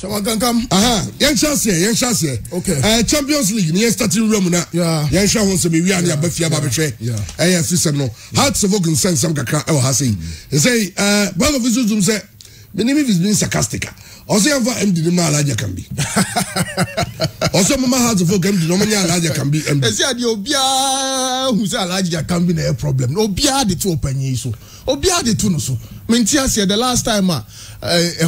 Yen chance. Okay. Champions League, near starting room na. Yeah. Yen shall want to be we are near Bafia Babetre. Yeah. I system no. Hearts of Ogun send some kakra or hasi. They say, one of his say, the name is being sarcastic. Also, MD the Malaja can be. Also, Mama Hearts of Ogun, the Nomania Alaja can be. They said, Obia, who's Alaja can be a problem. Obia the two open years. Obia the two so. Mentia said the last time,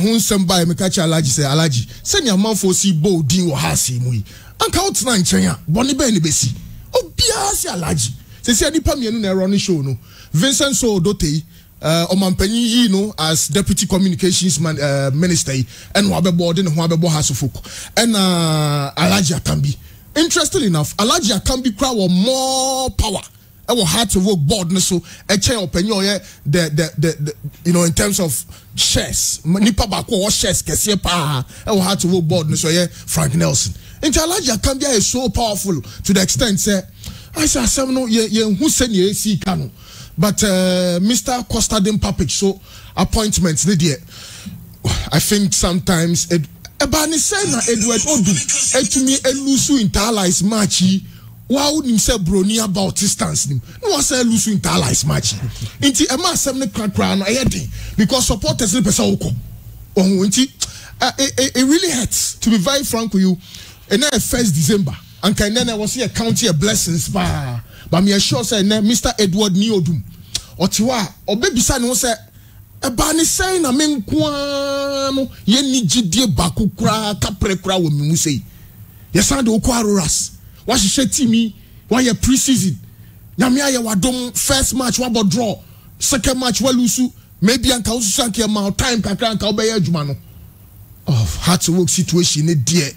who somebody me catch Alaji say, Alaji, send your mouth for see bo din or hasi mui. And count nine China, Bonnie Benny Bessie. Obia say Alaji. They say, Nipa me no running show no. Vincent so dote. Omanpenyi no as deputy communications minister and wabe board and wabe has folk and Alaji Akambi. Interestingly enough, Alaji Akambi crowd more power. I will have to work board so a chair opinion the you know in terms of shares. Nipa bako or shares kesiye pa. I will have to work board so Frank Nelson. And Alaji Akambi is so powerful to the extent say I say some no ye who send ye see kano. But Mr. Kosta Papic so appointments I think sometimes Ebani say na Edward Odum etumi elusu interlies matchi wa unim say broni about distance nim no say elusu interlies matchi inti e ma asem ne krakra no ayedi because supporters ne pesa woko ohun inti it really hurts to be very frank with you and 1st December and can then I was here counting a blessings pa. But me sure say Mr. Edward Odum Otiwa obebisa no say eba ni say na menkoa no ye ni gidie baku kura kapre kura wo mi mu sei ye san de okwa roras wa hihye timi wa ye pre-season nyame aye wadom first match wa bo draw second match wa lusu maybe anka usu anka ma time kakra anka obeye adwuma no of hard to work situation ne dear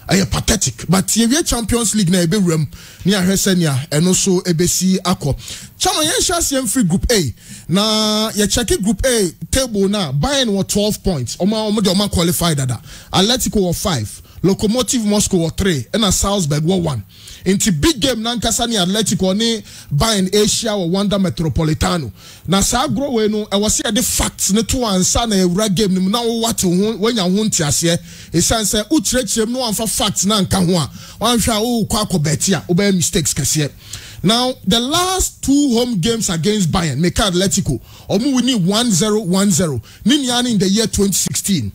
aye pathetic but ye Champions League na ebe wram ni ahwesenia eno so ebesi akọ chama yen hwase free group A na ye check group A table na Bayern were 12 points omo de qualified ada Atletico were 5 Lokomotiv Moscow were 3 and Salzburg were 1 into big game nankasa ni Atletico ni Bayern Asia were Wanda Metropolitano na sa grow we no e was the facts ne to ansa na ewura game nim na what when ya ho ntiase e san say ukyerɛkyerɛm no anfa facts na nka ho a wan hwa o kwa akobeti a obey mistakes kase. Now the last 2 home games against Bayern make Atletico omu winning 1-0 niniani in the year 2016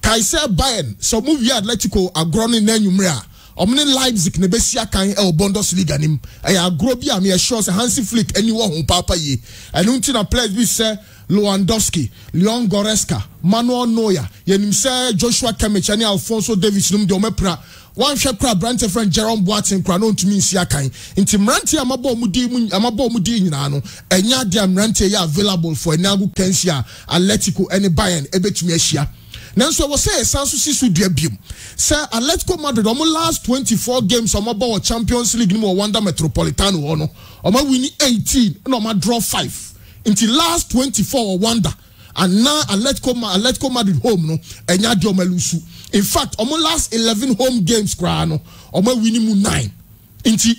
Kaiser Bayern so move Atletico agroni na numera omne Leipzig ne besia kan el Bundesliga nim agro bi am ye sure say Hansi Flick anyone ho papa ye enu nti na players bi say Lewandowski, Leon Goretzka, Manuel Neuer, yenim say Joshua Kimmich and Alphonso Davies num de omepra one shekra brand friend Jerome Boateng kra no ntumi nsia kan nti mranti amabo mudi nyina no enya de mranti ya available for enagu Kensia Atletico any Bayern ebetumi ahia nanso we say sanso sisu dua biom say Atletico Madrid last 24 games omo Champions League ni mo Wanda Metropolitano no omo win 18 no ma draw 5 until last 24 Wanda and now Atletico Madrid home no enya de omalusu. In fact last 11 home games kra no winning 9 until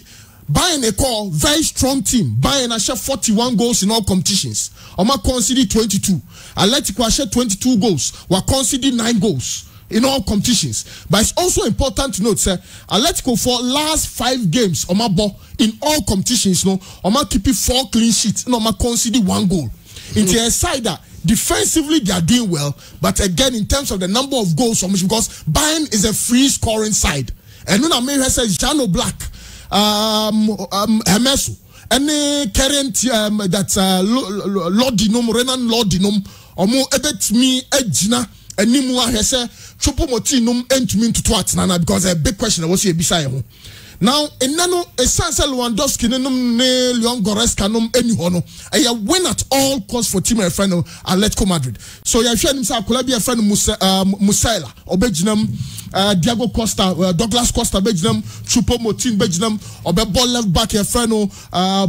Bayern a call very strong team. Bayern a share 41 goals in all competitions. Conceded 22. Atletico a share 22 goals. We conceded 9 goals in all competitions. But it's also important to note, sir, Atletico for last 5 games in all competitions, no, keeping 4 clean sheets, no, conceded 1 goal. Into a side that defensively they are doing well, but again in terms of the number of goals, because Bayern is a free scoring side. And when I may have said Jano Black. Hemesu any current that Lordinum Renan Lordinum omo ebet me ejina animu ahese chopomotinum entumi to twat because a big question was here beside ho now enano esanse Lewandowski nenum ne Leon Goretzka num eni ho no e win at all costs for team friend Atletico Madrid so ya hwe nim say akola bi friend Musaila obeginam Diego Costa, Douglas Costa, Bejnam, Chupomotin, Bejnam, or ball left back your friend,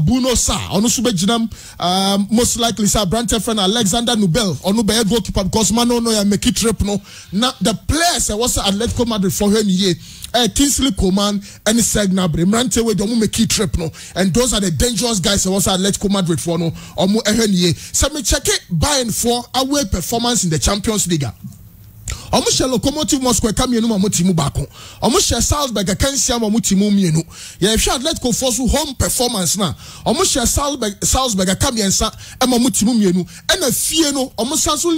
Bruno Sa, or no Subejnam, most likely Sir Brante friend Alexander Nubel, or no Bayer goalkeeper, because Mano no make it trip no. Now the players was Atletico Madrid for her year. Kingsley Coman and Segnabre, Mrante we don't make it trip no, and those are the dangerous guys. I was Atletico Madrid for no, or more. So me check it Bayern for away performance in the Champions League. Omo share Locomotive Moscow ka mienu ma mo timu baako. Omo share Salzburg ka nsia ma mo timu mienu. Ye hwe Atletico force home performance na. Omo share Salzburg ka miensa e ma mo timu mienu. E na fie no omo sanso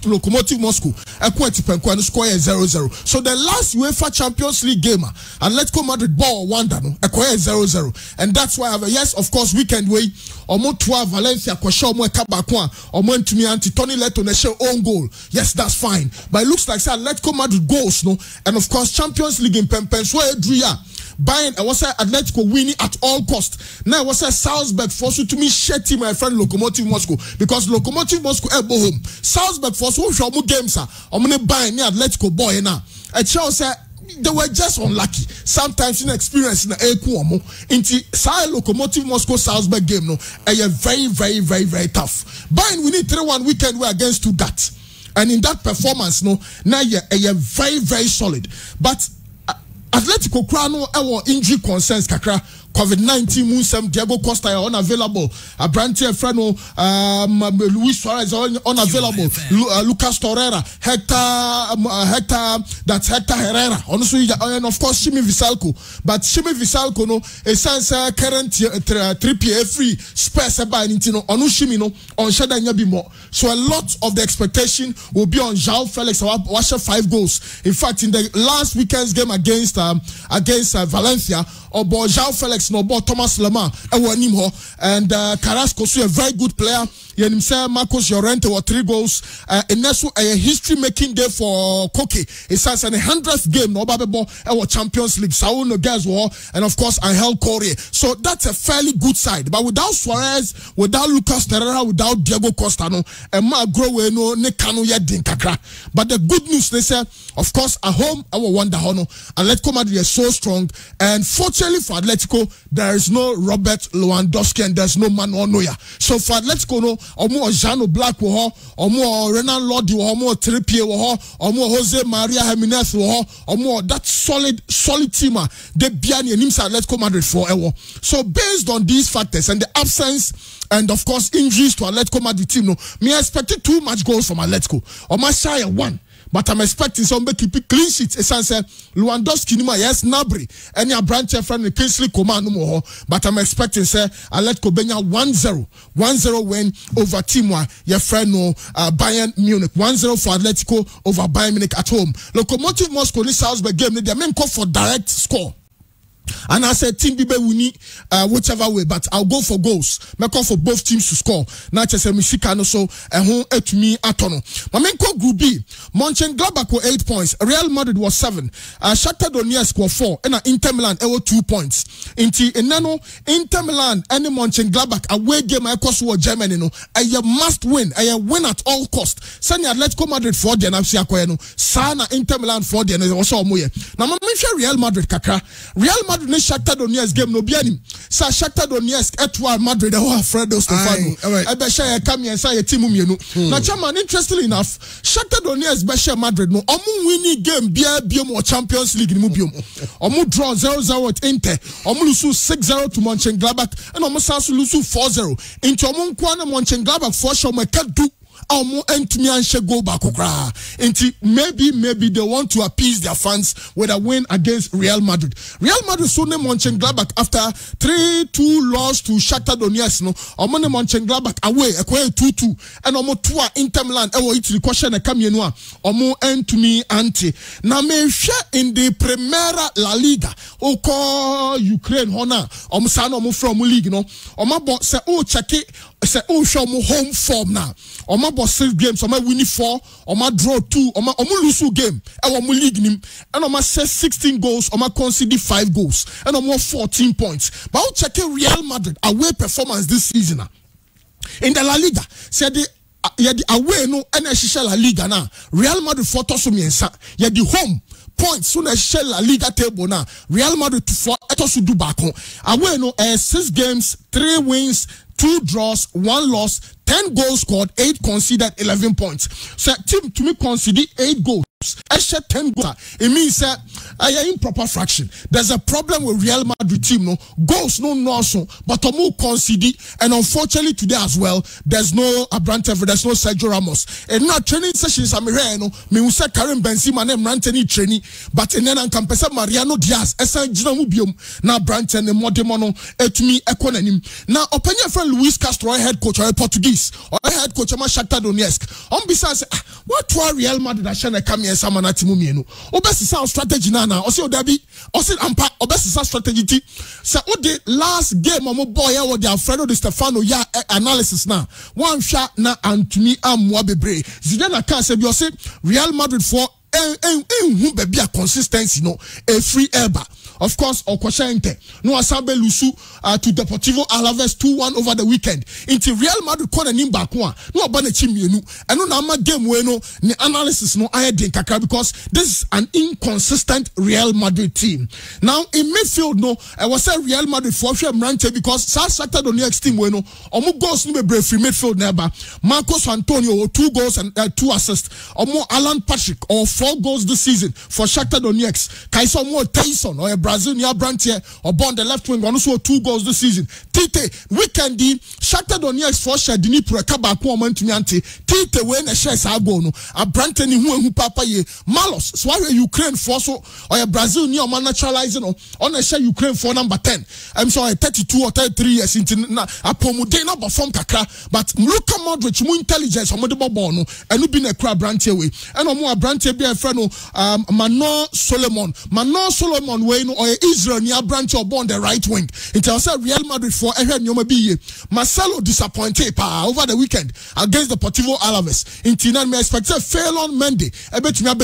Locomotive Moscow e ko atipenko no score 0-0. So the last UEFA Champions League game Atletico Madrid ball wonder no e ko 0-0. And that's why yes, of course, weekend way omo 12 Valencia ko show mo e ka baako a omo ntumi anti Tony Leto na show own goal. Yes, that's fine. But it looks like Atletico Madrid goals no, and of course Champions League in Pempens where Adria buying I was Atletico winning at all cost. Now I was Salzburg forced to me shitty my friend Locomotive Moscow because Locomotive Moscow elbow home. Salzburg forced who show more games I'm gonna buy near Atletico boy now. I Chelsea they were just unlucky. Sometimes in experience in the Ekuomo into Locomotive Moscow Salzburg game no, a very tough. Bayern we need 3-1 weekend we against Stuttgart. And in that performance, no, now you're very solid. But Atletico Crano, our injury concerns, Kakra, COVID-19, Munsem, Diego Kosta are unavailable. Brantia Freno, Luis Suarez are unavailable. Lucas Torreira, Hector, that's Hector Herrera. Honestly, and of course, Shimi Visalco. But Shimi Visalco, no, a sense current 3PA free space by Nintino, Onu Shimino, on Shada Nyabimo. So a lot of the expectation will be on João Felix, Washer 5 goals. In fact, in the last weekend's game against Valencia, Obo João Felix no bo Thomas Lemar and Carrasco so a very good player. Yenimse Marcos Llorente with 3 goals. In Nesu a history making day for Koke. It says an 100th game no babebo our Champions League. Saul Noguez and of course Angel Correa. So that's a fairly good side. But without Suarez, without Lucas Torreira, without Diego Costa no, and ma grow no ne kanu yedin kakra. But the good news they say, of course, at home our wonder hono. Atletico Madrid is so strong, and fortunately for Atletico, there is no Robert Lewandowski and there's no Manuel Neuer. So for Atletico no, omo Jano Black wo ho, omo Renan Lodi wo ho, omo Trippier wo ho, omo Jose Maria Jimenez wo ho, omo that solid team they biani enim Atletico Madrid for ewo. So based on these factors and the absence and of course injuries to Atletico Madrid team no, me expected too much goals from Atletico. Or my shy 1. But I'm expecting somebody keep it clean sheets. Essentially, Lewandowski nima yes Nabri. Any a branch friend Kingsley Coman no more. But I'm expecting say Atletico Benya 1-0 win over Timwa. Your friend no Bayern Munich 1-0 for Atletico over Bayern Munich at home. Locomotive Moscow ni Salzburg game they main call for direct score. And I said, Team Bibe we need whichever way, but I'll go for goals. I call for both teams to score. Not just a Michikano so and home to me atono. My main call Group B, Mönchengladbach were 8 points, Real Madrid was 7, Shakhtar Donetsk were 4, and Inter Milan were 2 points. Inti Enano Inter Milan and Mönchengladbach away game I cost for Germany no. A must win, a win at all cost. Sanya Atletico Madrid for the NFC Akoeno, Sana Inter Milan for the also moye. Now my Real Madrid kakra. Real Madrid ne Shakhtar Donetsk game no bianim. Sa Shakhtar Donetsk etwa Madrid e ho Alfredo Stefano. E be share come and say team mienu. Na chairman interestingly enough, Shakhtar Donetsk be share Madrid no. Omu winning game bia biom Champions League ni mu biom. Omu draw 0-0 at Inter. Omu lose 6-0 to Mönchengladbach and omu sanso lose 4-0. Into omu nkwa na Mönchengladbach for sure me kadu Omo entumi anshe go back okra. Maybe they want to appease their fans with a win against Real Madrid. Real Madrid so ne Mönchengladbach after 3-2 loss to Shakhtar Donetsk no. Omo ne Mönchengladbach away ekwe 2-2 and omo toa Inter Milan ewo Italy question e kamienu a omo entumi anti. Na me hwe in the Primera La Liga oko Ukraine hona omo sa na omo from league no. Omo bo se o check it say oh show mo home form now. Oma boss 6 games, oma winning 4, oma draw 2, oma lose game. E oma league nim, and oma say 16 goals, oma concede 5 goals, and oma 14 points. But I'll check Real Madrid away performance this season. In the La Liga, say the away no NHS La Liga na. Real Madrid for to so miensa. Ya the home points soon as shell La Liga table now. Real Madrid for etosu do back home. Away no 6 games, 3 wins, 2 draws, 1 loss, 10 goals scored, 8 conceded, 11 points. So team to me conceded 8 goals. 10 goals. It means improper fraction. There's a problem with Real Madrid team. No goals, no so, but Omo concede, and unfortunately today as well, there's no Abrantef, there's no Sergio Ramos. And now training sessions, I'm here. No, me who say Karim Benzema name Rantani training, but in then Campesa Mariano Diaz, Esa Ginamubium, now Branton and Modemono, etumi Econonym. Now, open your friend Luis Castro, head coach or Portuguese, or head coach of Shakhtar Donetsk. On besides, what were Real Madrid that shall come here? Samana Timumienu. Obesisa strategy nana. Osi odabi. Osi ampa. Obesisa strategy. So what the last game omo boy or the Alfredo Di Stefano ya analysis na. One shot na Antony Amwabebre. Zidane can say you say Real Madrid for be a consistency no a free error. Of course, Okoshente no asabe lusu to Deportivo Alaves 2-1 over the weekend. Into Real Madrid corner nimba kwa no abane chimienu. And no nama game we no ni analysis no aye den kakra because this is an inconsistent Real Madrid team. Now in midfield no I was say Real Madrid for sure Mrante because Shakhtar Donetsk team we no omo goals no be free midfield never. Marcos Antonio 2 goals and 2 assists. Omo Alan Patrick or 4 goals this season for Shakhtar Donetsk. Kaiso Mo Tyson or Brazilian branch here or born the left wing one also 2 goals this season. Tite weekend the Shakhtar Donetsk for Shadini Purekaba Kuamantunyanti. Tite when a shares are going a Branton who papa ye Malos Swahili Ukraine for so or a Brazil near man naturalizing on a share Ukraine for number 10. I'm sorry 32 or 33 years into a Pomudena perform kakra but Luka Modric more intelligence or Modibo Bono and you been a crab branch away and no more branch be a friend Mano Solomon way no or Israel near branch or born the right wing. It was a Real Madrid for Marcelo disappointed over the weekend against the Deportivo Alaves. In Tina me expect a fail on Monday. I bet me not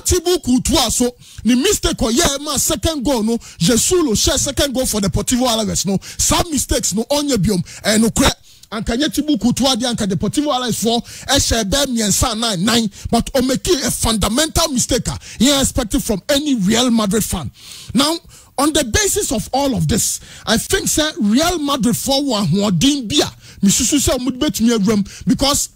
Tibuku to so the mistake or my second goal no Jesulo share second goal for the Deportivo Alaves no some mistakes no on your biome and no crack. And Kanyetibu Kutuadi and Deportivo Alaves for Eshebem Yensa 9 but o making a fundamental mistake he expected from any Real Madrid fan. Now, on the basis of all of this, I think say Real Madrid for one who are doing beer. Misusu say mudbet me room because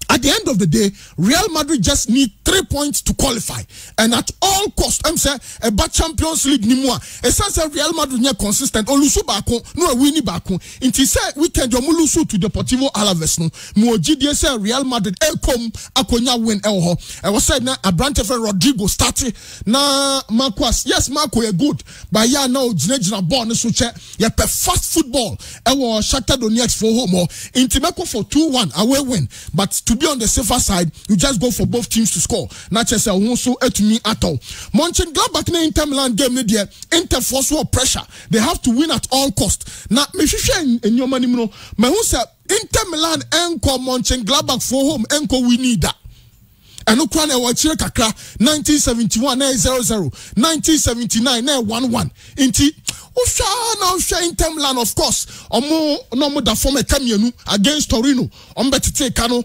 at the end of the day, Real Madrid just need 3 points to qualify. And at all costs, I'm saying, about Champions League ni moi. It says Real Madrid is consistent. Olusu bako, no winning bako. Inti say weekend you mulusu to Deportivo Alaves no. Mo GDS say Real Madrid come akonya win elho. I was said na Abrantef Rodrigo started na Marcos. Yes, Marco is good, but yeah now Jinejina born so che. You play fast football. Ewo Shakhtar Donetsk for home. Inti Meko for 2-1 away win, but to be on the safer side, you just go for both teams to score. Not just also to me at all. Mönchengladbach in Inter Milan game there. Inter force war pressure. They have to win at all costs. Now, me share in your money, no. Me who say Inter Milan enko Mönchengladbach for home enko we need that. And Ukraine wachire kakra 1971 0-0, 1979 1-1. Inti Usha Inter Milan, of course. No more da form against Torino. Betite Kano.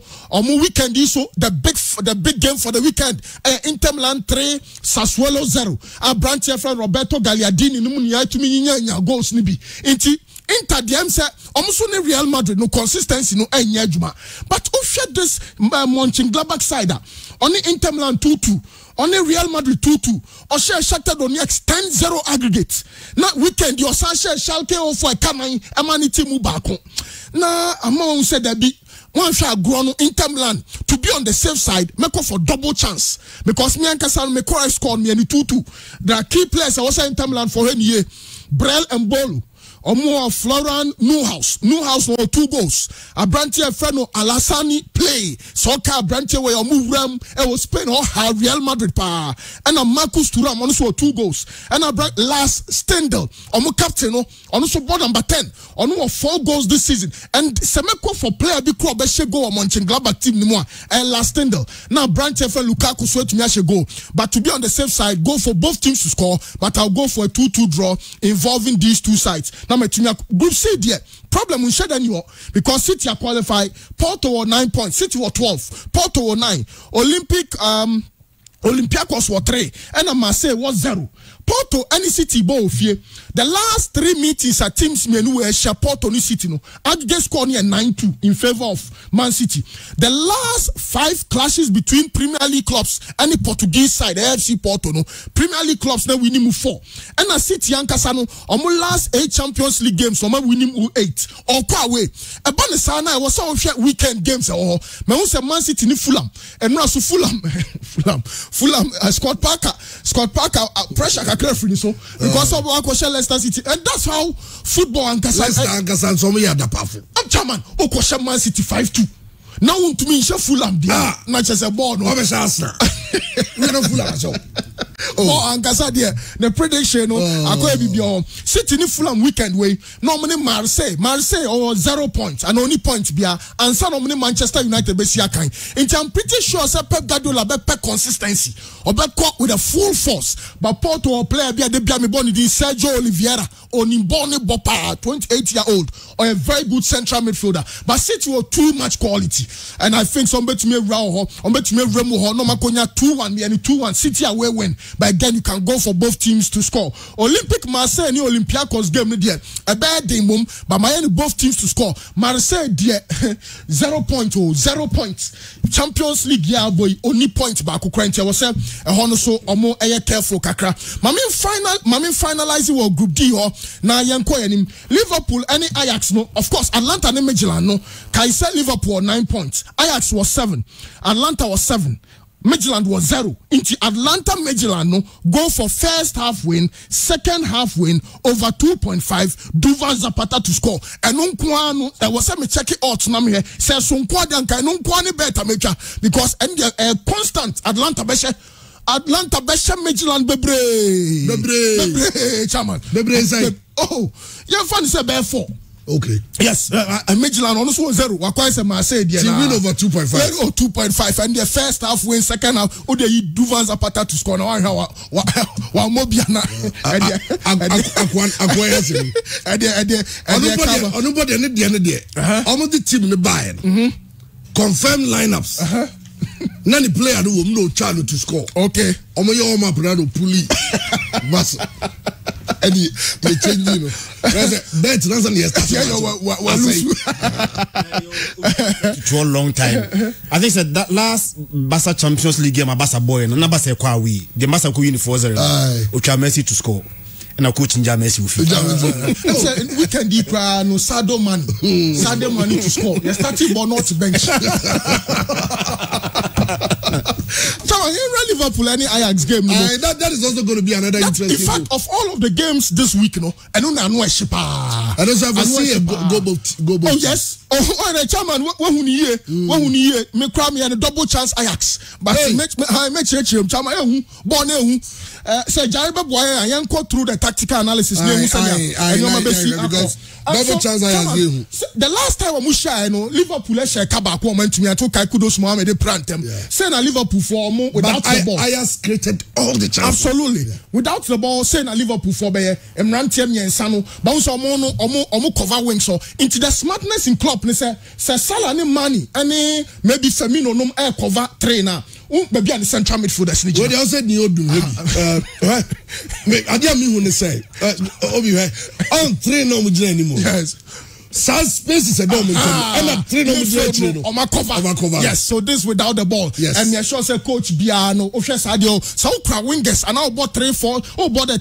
Weekend so the big game for the weekend. Inter Milan 3, Sassuolo 0. Branch friend Roberto Gagliardini numunya to me goals nibi. Inti Inter DM say almost no Real Madrid no consistency no enya juma. But Usha this Mönchengladbach side only Inter Milan 2-2. Only Real Madrid 2-2. Or share Shakhtar Donetsk 10-0 aggregate. Now weekend your son share Schalke for a Kanai Amaniti Mubako. Now among said that be one shall grow Inter Milan to be on the safe side, make up for double chance. Because me and Kasan me scored me any 2-2. There are key players I was in Inter Milan for any year. Brel and Bolu. Omo Florian Newhouse no 2 goals. Abrantia Freno Alassani play. Soccer Abrantia where Omo Ram was Spain or Real Madrid pa. And a Marcus Thuram also 2 goals. And a last Stendel Omo captain also board number 10. Omo 4 goals this season. And Semeko for player be club go Mönchengladbach team ni moi. And last Stendel. Now Brantia Freno Lukaku sweat to me go. But to be on the safe side, go for both teams to score. But I'll go for a 2-2 draw involving these 2 sides. Now my group C there. Problem we share you because City are qualified. Porto were 9 points. City were 12. Porto were 9. Olympiacos were 3 and Marseille was 0. Porto any City ball fear. The last 3 meetings at teams menu were Porto ni City no. Aggregate score near 9-2 in favor of Man City. The last 5 clashes between Premier League clubs and the Portuguese side, the AFC Porto no. Premier League clubs now winning 4. And a City Ankasa no. Omo last 8 Champions League games omo winning 8. Or kwa way. A Banisana was some weekend games or me who say Man City ni Fulham. And now so Fulham Scott Parker pressure kakra free so because of Akosha Leicester City, and that's how football and Leicester some year da powerful. I'm chairman Okosha Man City 5-2. Now to me Fulham dia not just a ball no. Arsenal. We no Fulham so. Oh, Ankasa there the prediction no akoya bibio City ni Fulham weekend way normally Marseille or 0 points and only points bia and some normally Manchester United be sia kan. And I'm pretty sure say Pep Guardiola be consistency or be caught with a full force but Porto or player bia de bia me born di Sergio Oliveira Onimbone Bopa 28-year-old or a very good central midfielder but City were too much quality and I think somebody to me Rao or to me Remo ho no makonya 2-1 be any 2-1 City away win. But again, you can go for both teams to score. Olympic Marseille and Olympiacos game there. A bad day, but Miami both teams to score. Marseille there 0 points. Champions League yeah boy only point back. Ukraine was a honor so omo careful kakra. Mami finalizing or Group D or na yanko yanim Liverpool any Ajax no. Of course Atlanta ne Midtjylland no. Kaisa Liverpool 9 points. Ajax was 7. Atlanta was 7. Midtjylland was 0. Into Atlanta Midtjylland no go for first half win, second half win over 2.5. Duvan Zapata to score. And no was me check it out na me here. Say so nkwadanka no nkwane better make because and constant Atlanta beshe Midtjylland bebre chairman bebre say oh yeah fan say be 4. Okay. Yes, Midtjylland also 0. Wakwa say Marseille there. She win over 2.5. Or 2.5 and the first half win, second half o dey Duvan Zapata to score. Now wa Mobiana. Akwa say. Onubody ne there. Almost the team ne buy. Confirm lineups. Nani player no chance to score. Okay. Omo yo ma prado puli. Bas. Eddie, they change you know. That's not yesterday. To a long time. I think that last Barca Champions League game, Barca boy, and Barca Kwawi, the Barca Queen for Ucha Messi to score. And a coach in Messi will we can deep no Sado money to score. You're starting but not bench. So Liverpool any Ajax game. That is also going to be another interesting. In fact, of all of the games this week, I don't know shipa. I don't have see a go. Oh yes. Oh, the chairman. When me cry me and a double chance Ajax. But I make sure chairman. Born say Jariba boy, I am go through the tactical analysis. Because double chance Ajax. The last time we share, Liverpool share Kabak woman to me and took Kudos Mohamed Prantem. Saying a Liverpool for without the ball. Ajax created all the chances. Absolutely. Without the ball, saying a Liverpool for Bayer, Emrantiam Sano, bounce omo cover wings so into the smartness in club. Say Salah ni money, any maybe Firmino no air cover trainer. Maybe the central midfielders. What they also need Odum. I didn't mean when they say, Obi, I'm train on with anymore. Yes. Size space is a dominant. I'm not training on my cover. Yes, so this without the ball. Yes. And me sure say Coach Biano, Officer Sadio, so cry wingers, and now bought 3-4, bought the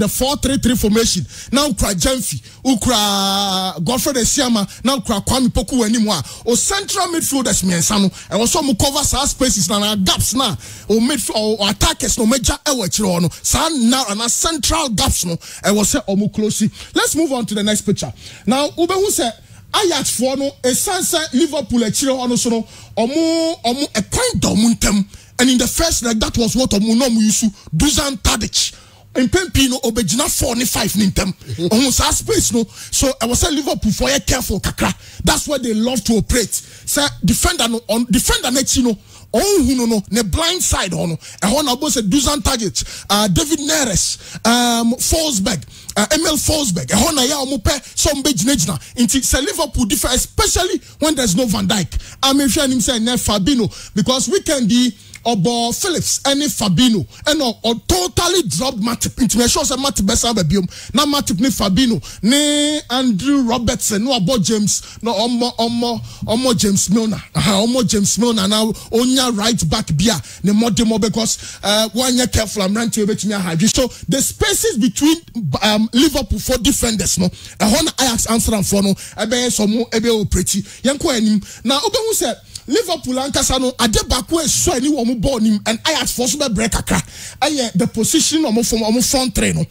4-3-3 formation. Now cry Jemfi, cry Godfrey Siama, now cry Kwame Poku anymore. O central midfielders me and Sano, and also mu cover size spaces na gaps na, or midfield or attackers no major ewe no. San now and central gaps no, and was say omu closely. Let's move on to the next picture. Now Ube who said Ajax for no a sansa Liverpool a chiro ono so no omo a kind domuntem and in the first leg that was what omo no musu Dusan Tadic in Pempino obejina 4-5 nintem omo sa space no so I was say Liverpool for a careful kakra that's why they love to operate say defender no on defender next no no ne blind side ono e ho na bo say Dusan Tadic David Neres Forsberg Emil Forsberg e ho na ya omo pe some be gina into say Liverpool differ especially when there's no Van Dijk I'm sure him say ne Fabinho because we can be Obo Phillips any Fabino and or totally dropped Matip into a show say Matip besa bebium na Matip ni Fabino ni Andrew Robertson no about James no omo James Milner omo James Milner now onya right back bia ne modemo because one year careful I'm running to so the spaces between Liverpool for defenders no Ajax answer for no ebe so mo ebe operate yenko anim na obehu say Liverpool ankasa no ade bako eso ani wo mo ball nim and Ajax for so be break akra aye the position omo front three no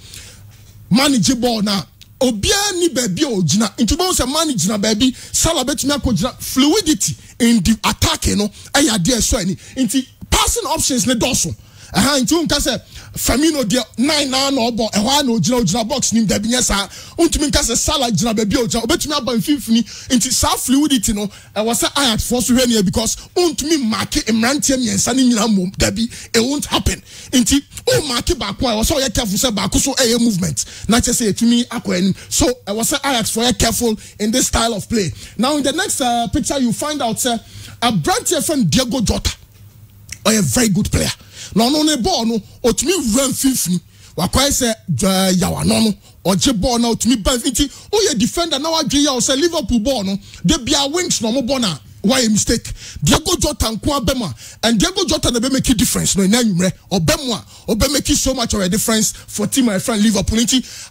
manage ball na obia ni baby ogina into bon say manage na baby Salah betumi akogina fluidity in the attack no aye ade eso ani into passing options ne doso into nka say Firmino de 9 na no ball e ho na ogina box nim da binya sa untumi nka say Salah gina baby ogina obetumi aba mfimfini into sa fluidity no e was say Ajax for so here because untumi mark emrantie miensa ni nyina mom da bi it won't happen into o mark back one was so you careful say back so e movement na che say etumi akwa so I was say Ajax for careful in this style of play. Now in the next picture you find out say a brand friend Diego Jota a very good player. No ball no otumi run fifini wakwai say yawa no oje ball na otumi ban fiti o ye defender na wadwe ya say Liverpool ball no de bia wings no mo ball na why a mistake Diego Jota nko abema and Diego Jota na be make a difference no na nwure obemu a obe make so much of a difference for team my friend Liverpool.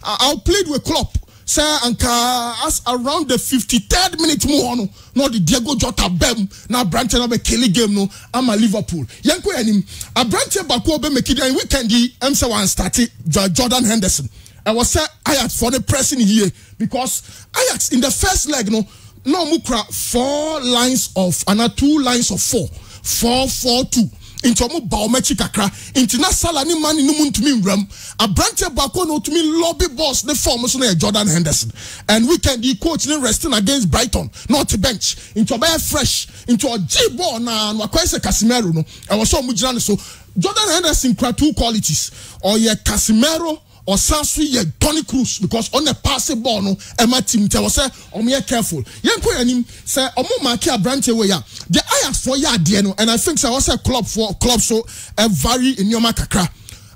I'll plead with Klopp say anka as around the 53rd minute more no the Diego Jota bem na Branche na be killing game no am a Liverpool yanko anim a Branche bako be make it and weekend MC one started Jordan Henderson. I was say Ajax for the pressing here because Ajax in the first leg no mukra 4 lines of and 2 lines of 4-4-2 into mo baomechi kakra into na Salah ni man no muntumi nwram abrante bako no tumi lobby boss the form so na Jordan Henderson and weekend the coach ni resting against Brighton not bench into be fresh into a G ball na wakwese Casemiro no I was so mujina so Jordan Henderson cra 2 qualities or ye Casemiro or Sansu ye Tony Cruz because on the passing ball no Emma team tell say ye careful yenko yanim say omo mark a branch way ya the Ajax for ya de no and I think say was a club so a vary in your kakra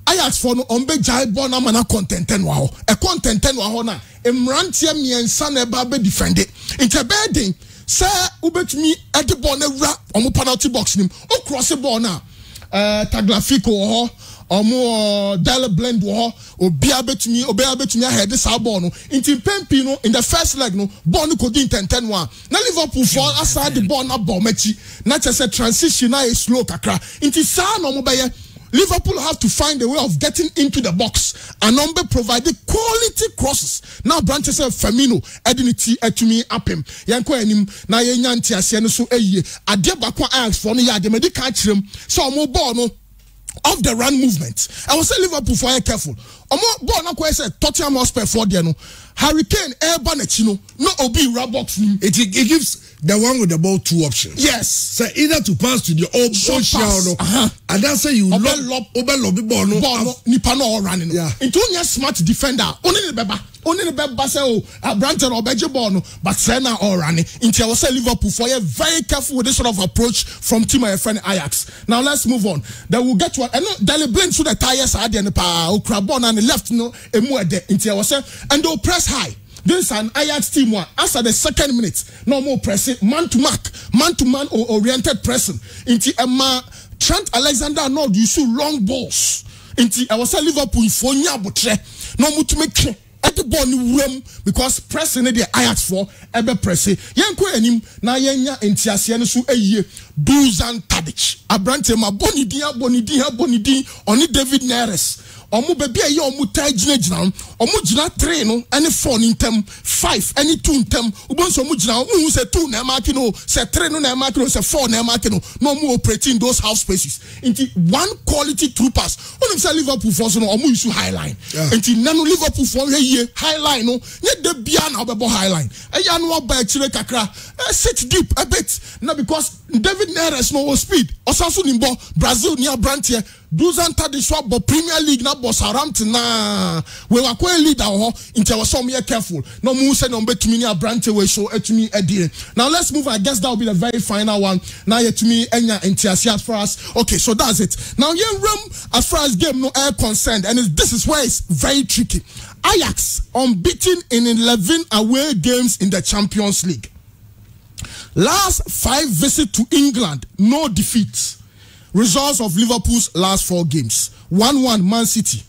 Ajax for no ombe jai ball na mana content no ho e content no ho na emrantie miensa na ba be defend it into bedding say ubetumi e de ball na wura omo penalty box nim o cross ball na Tagliafico ho omo Dele Blend wo obia betumi ahead this ball no into Pempi no in the first leg no ball no could in 10-1 na Liverpool fall aside the ball na ball mechi na say transition na is slow kakra into sa no mo be Liverpool have to find a way of getting into the box and number provided quality crosses now branches say Firmino edinity etumi apem yanko anim na yenya ntiase no so eye ade bakwa Ajax for no ya de medical chirem so omo ball no of the run movement. I will say Liverpool for careful. Omo ball na kwese Tottenham Hotspur for there no. Hurricane Airba Nechino no obi Rabox. It gives the one with the ball 2 options. Yes. So either to pass to the old no, and that's say you lobby ball no nipa no running. Yeah. Into only smart defender. Only the beba say a branch or beje ball no, but Sena all running. Into I will say Liverpool for you very careful with this sort of approach from team my friend Ajax. Now let's move on. Then we'll get to I know Dele Blend to the tires are there pa Ukrabon and the left no emu there. Into I will say and they'll press high. This is an Ajax team one. After the second minute, no more pressing, man to man oriented pressing. Into Emma Trent Alexander-Arnold you see long balls. Into I was say Liverpool for nyabotre. No more to make at the ball room because pressing the Ajax for ever pressing. Yanko enim na yenya entiase no so eye Dusan Tadic. Abrante ma boni di oni David Neres. Omo baby aye omo tai gina omo gina 3 no any 4 in term 5 any 2 in term ubonso omo gina who say 2 na mark no say 3 no na mark no say 4 na mark no omo operating those half spaces into one quality troopers when say Liverpool for so no omo use high line into nano Liverpool for here high line no ye de bia na obebo high line eya no oba chire kakra sit deep a bit na because David Neres no speed Osasu nimbo Brazil ni abrantie Dusan Tadic swap Premier League na bo Southampton na we were quite leader ho into was some careful no mu say no betumi ni abrantie we so etumi edie. Now let's move. I guess that will be the very final one. Now yet to me enya entiasi as far as okay, so that's it. Now yen room as far as game no air concerned, and this is where it's very tricky. Ajax unbeaten in 11 away games in the Champions League. Last 5 visits to England, no defeats. Results of Liverpool's last 4 games: 1-1 Man City,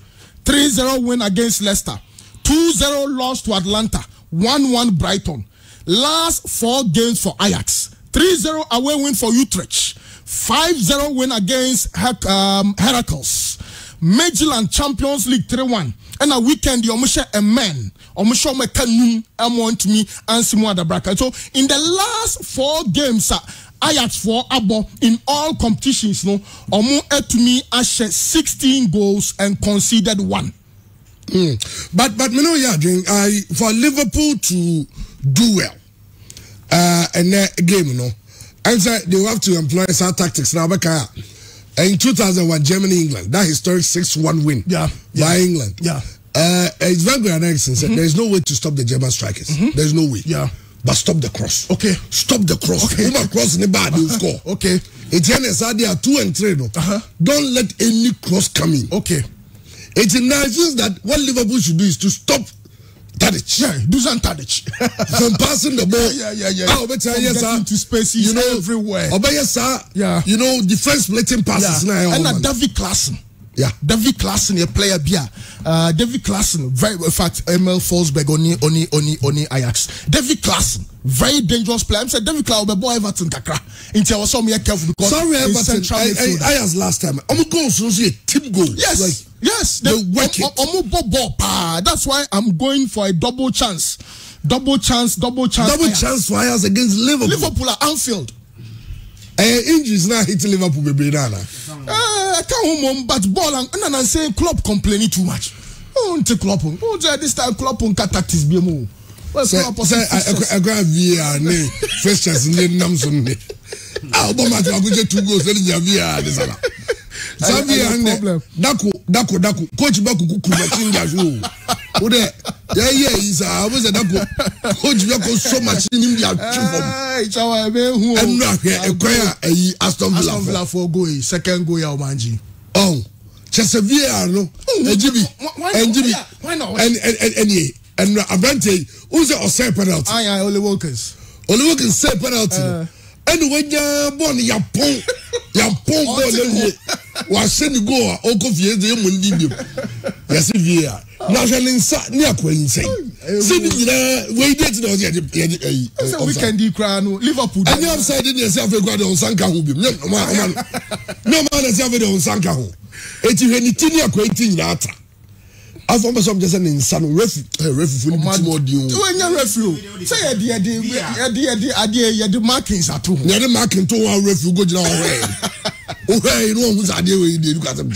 3-0 win against Leicester, 2-0 loss to Atlanta, 1-1 Brighton. Last 4 games for Ajax: 3-0 away win for Utrecht, 5-0 win against Heracles, Midland Champions League 3-1. And a weekend, you almost a man, almost show me canum, want me, and Simon Adabraka. So in the last 4 games, Ajax for Abo in all competitions, no, Omo to me as 16 goals and conceded 1. But you know, yeah, for Liverpool to do well, in that game, you know, and so they will have to employ some tactics now. In 2001, Germany, England, that historic 6-1 win by England. Yeah. It's very good. Eriksson said there is no way to stop the German strikers. There's no way. Yeah. But stop the cross. Okay. Stop the cross. Okay. Cross in the bar, they'll score. Okay. It's are 2 and 3. No? Don't let any cross come in. Okay. It's nice that what Liverpool should do is to stop Tadic. Yeah, Dusan Tadic. From passing the ball. Yeah. From getting to spaces, you know, everywhere. Yeah. You know, defense splitting passes. Yeah. And David Klaassen. Yeah. David Klaassen, a player beer. David Klaassen, very in fact, Emil Forsberg oni Ajax. David Klaassen, very dangerous player. I'm saying David Klaassen, boy Everton Accra. Until I was so careful because sorry, Everton. Ajax last time. I'm going to see a team goal. Yes. Like, yes, that's why I'm going for a double chance. Double chance for Ajax against Liverpool. Liverpool at Anfield. Injuries now hitting Liverpool, baby. I can't home, but ball and I say Klopp complaining too much. Oh, take Klopp. Oh, this time Klopp on tactics be more. Well, Klopp I grab VR ne first chance in Namson. Obama to go 2 goals in VR this ala. Xavier Dako coach Baku kuku machinga jo. Ode yeah is I was a Dako coach Baku so much in him dia chifom. Chawa be hu. And now here Aston Villa for goal, second goal ya Omanji. Oh, Xavier no. Ejibi. Why not? And Abrante who's a say penalty. Aye, Ole Wilkins say penalty. And when you born Yapon ball was send go oko fie de mundi yes via now shall near queen say see we did no weekend di cry no Liverpool and you said in yourself a god on sanka ho bi no man yourself on sanka ho eti heni tini akwenti na atra afọ mbe some just in san refu more di o nya refu say the markings at home the marking to one refu go jina o you know who's ade we dey look at them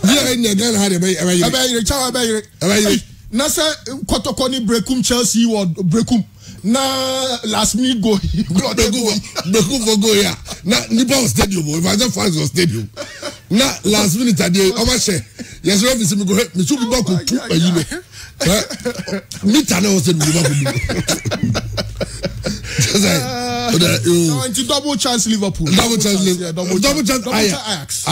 yeah in the Ghana had about na say kotoko ni brekum Chelsea or brekum na last minute go go yeah na Nippon Stadium if I just find your stadium na last minute ade over share yes referee me go me so be back to you know meter na was me back double chance Liverpool. Double chance Ajax.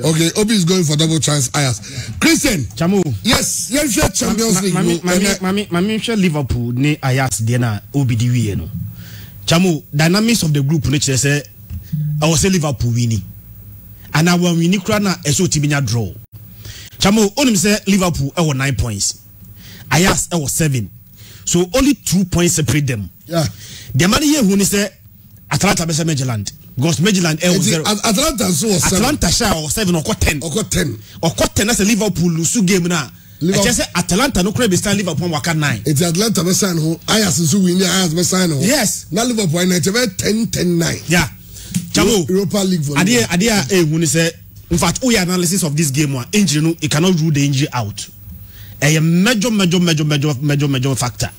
Okay, Obi is going for double chance Ajax. Christian. Chamu. Yes, Champions League. Mami Liverpool ne Ajax de na Obi di wie no. Chamu, dynamics of the group no chere say I was say Liverpool winning. And I will win kra na eso tibinya draw. Chamu, onim say Liverpool e 9 points. Ajax e 7. So only 2 points separate them. Yeah. The money here who say Atlanta versus Midland. Because Midland was 0. Atlanta so was 7. Atlanta share or 7 or 10. Or 10. Or 10 as a Liverpool lose game now. I just say Atlanta no credit stand Liverpool waka 9. It's Atlanta versus who Ajax so win Ajax versus who. Yes. Now Liverpool 10-9. Yeah. Chamo Europa League for. Adia who say in fact all your analysis of this game one injury no it cannot rule the injury out. A major factor.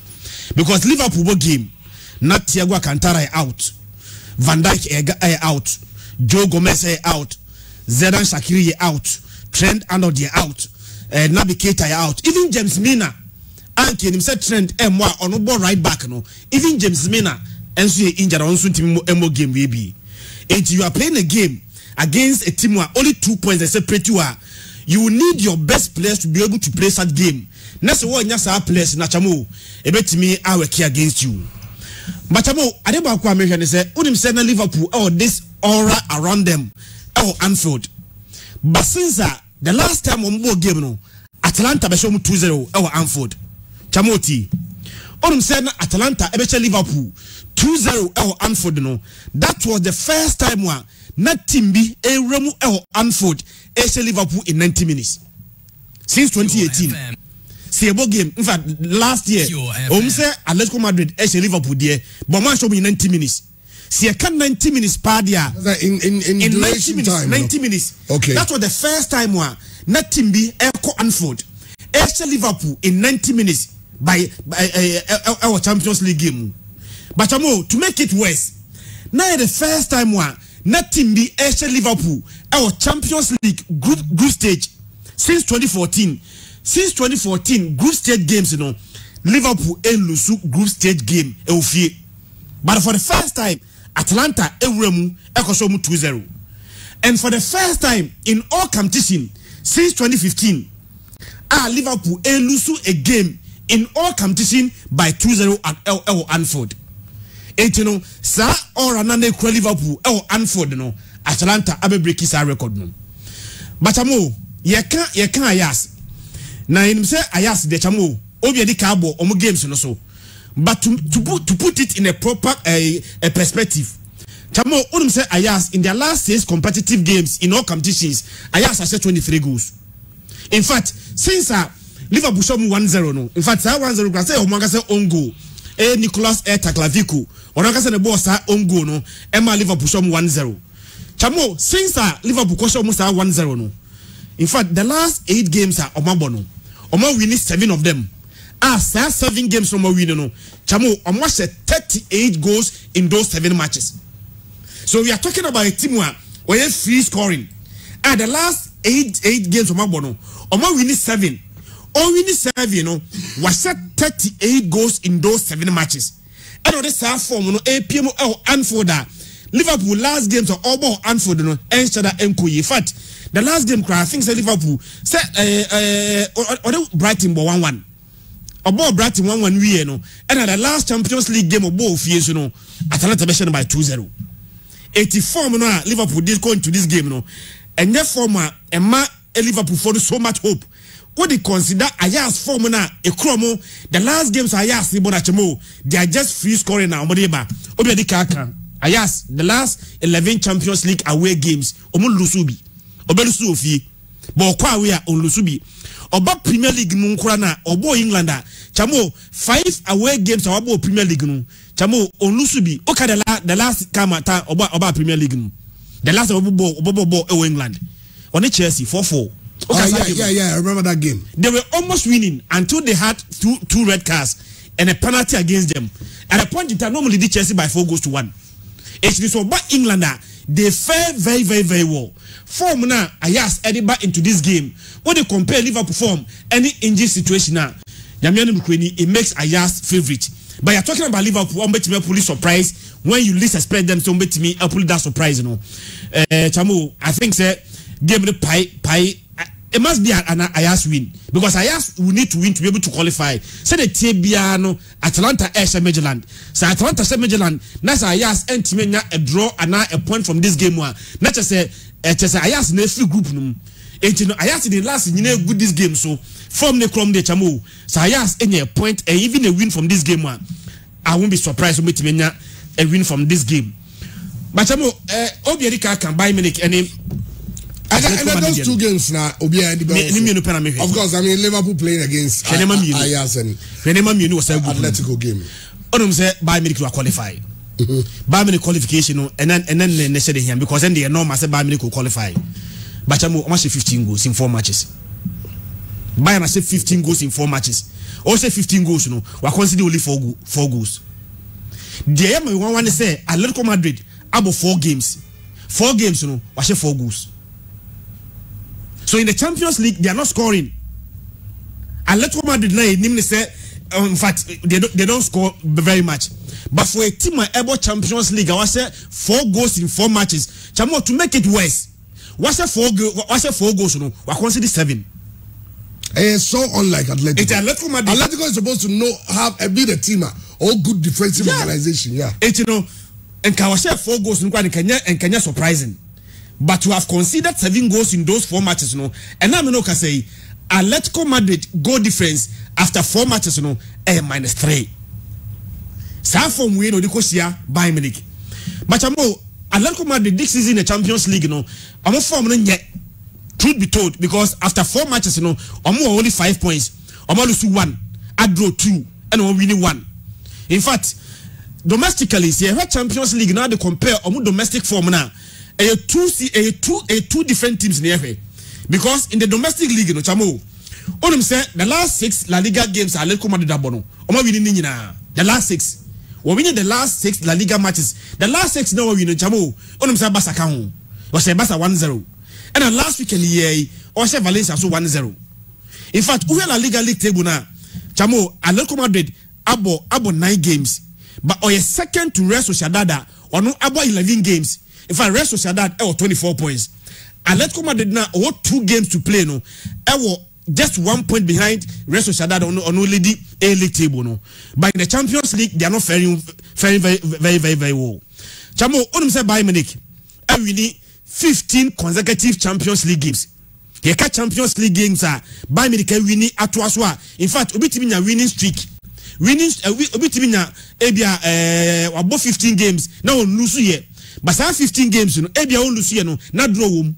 Because Liverpool game not Thiago Alcantara out. Van Dijk out, Joe Gomez out, Xherdan Shaqiri out, Trent Arnold out, Naby Keita out, even James Milner. And can him say Trent on no ball right back no. Even James Milner and so injured on so team emo game we be. And you are playing a game against a team where only 2 points they separate you are. You will need your best players to be able to play that game. Next one nyasa players na chamo e betimi aweki against you. But chamo adeba kwa mention say unim say na Liverpool this aura around them Anfield. But since the last time on board game no Atalanta be show 2-0 Anfield. Chamoti unim say na Atalanta e be Liverpool 2-0 Anfield no. That was the first time one not team be a remu Anfield e Liverpool in 90 minutes since 2018. See about game. In fact, last year, say Atletico Madrid e Liverpool there, but man show me 90 minutes. See, I can 90 minutes per dia in 90 minutes. Time, 90 minutes. Okay. That was the first time one not team be Echo Anfield e Liverpool in 90 minutes by our Champions League game. But to make it worse, now the first time one not team be e Liverpool our Champions League group stage since 2014. Since 2014 group stage games Liverpool lose group stage game but for the first time Atlanta ewremu ekosomu 2-0 and for the first time in all competition since 2015 Liverpool lose a game in all competition by 2-0 at Anfield. Sir or another Liverpool Anfield Atlanta abe break his record but ye can ayas na him say ayas de chamo obi edi ka abo omo games no so but to put it in a proper a perspective chamo onum say ayas in their last 6 competitive games in all competitions ayas has 23 goals. In fact since Liverpool show 1-0 no in fact 1-0 can say omo say own goal Nicolas Taklavico ono say the boss own goal no Emma Liverpool show 1-0 chamo since Liverpool show 1-0 no in fact the last 8 games are omabono Omo winning 7 of them. 7 games from winning no. Chamo Omo 38 goals in those 7 matches. So we are talking about a team where free scoring. The last 8 games from Omo winning 7. Winning 7 was 38 goals in those 7 matches. And on this form APM Anfield Liverpool last games are all Anfield and Shada Enkoyi. In fact the last game, I think Liverpool said Brighton 1-1. About Brighton 1-1 we no. And at the last Champions League game of both years, Atalanta beat by 2-0. 84 Liverpool did go into this game and therefore Liverpool for so much hope. What they consider Ayas formula a chromo the last games Ayas they are just free scoring now. Ayas the last 11 Champions League away games Lusubi. Obelusu ofie but kwa we on lusubi oba Premier League mu nkura na obo England chamo 5 away games obo Premier League no chamo on lusubi oka the last kamata oba Premier League no the last obo England on Chelsea 4-4. Yeah, I remember that game. They were almost winning until they had two red cards and a penalty against them. At a point in time normally did Chelsea by 4-1. It's so but England they fare very, very, very well. Form now, Ayas added back into this game. When they compare Liverpool form, any injury situation now, it makes Ayas favorite. But you're talking about Liverpool, I'm betting me surprise when you least expect them to bet me I'll pull that surprise, Chamo, I think say game the pie. It must be an Ayas win because Ayas will need to win to be able to qualify. Say the Tibiano, Atlanta, Magellan. So Atlanta, Magellan. That's Ayas and Timena a draw and a point from this game one. Not just say Ayas in every group. Ayas in the last good this game so from the Chrome de Chamo. So Ayas any a point and even a win from this game one. I won't be surprised with Timena a win from this game. But Chamo, Obiarika can buy me any. And those 2 games now, of course, I mean Liverpool playing against Ayas and Atletico game. Odum say by me to qualify. By me qualification and then they said him because then they are normal say by me to qualify. But I'm almost 15 goals in 4 matches. Bayern say 15 goals in 4 matches. Also 15 goals, we consider only 4 goals. The one say Atletico Madrid about 4 games. 4 games, you know, watch 4 goals. So in the Champions League, they are not scoring. Atletico Madrid say, in fact, they don't score very much. But for a team able Champions League, I was say 4 goals in 4 matches. Chamo, to make it worse, what's a 4 goals? You know, I consider 7. It's so unlike Atletico. It's Atletico Madrid. Atletico is supposed to be the team or good defensive organization. Yeah. It's, you know, and Kawashe 4 goals in Kenya surprising. But to have conceded 7 goals in those 4 matches, you know, and I'm not gonna say Atletico Madrid goal difference after 4 matches, you know, -3. So from we know the Kosta Bayern Munich. But Atletico Madrid this season in the Champions League, you know, I'm form yet. Truth be told, because after 4 matches, you know, I'm only 5 points. I'm lose 1, I draw 2, and I'm winning 1. In fact, domestically, see, Champions League now they compare domestic form now. Two different teams in the FA. Because in the domestic league, you know, Chamo, Odum said the last 6 La Liga games are Atletico Madrid abono. Oma winning the last 6. We winning the last 6 La Liga matches. The last 6 now we winning Chamo. Odum said Barca can. Was say Barca 1-0. And then last weekend or say Valencia so 1-0. In fact, we La Liga league table now. Chamo, Atletico Madrid abo 9 games. But or second to Real Sociedad or no abo 11 games. In fact, Real Sociedad 24 points. Atletico Madrid now 2 games to play no. Just 1 point behind Real Sociedad on only the A League table no. But in the Champions League they are not faring very well. Chamo, Odum say Bayern Munich we need 15 consecutive Champions League games. Here Champions League games are Bayern Munich winning atwaswa. In fact, obitimi na winning streak. Obitimi na above 15 games. Now on lose here. But 15 games, you know, ebia on lose here no, na draw home.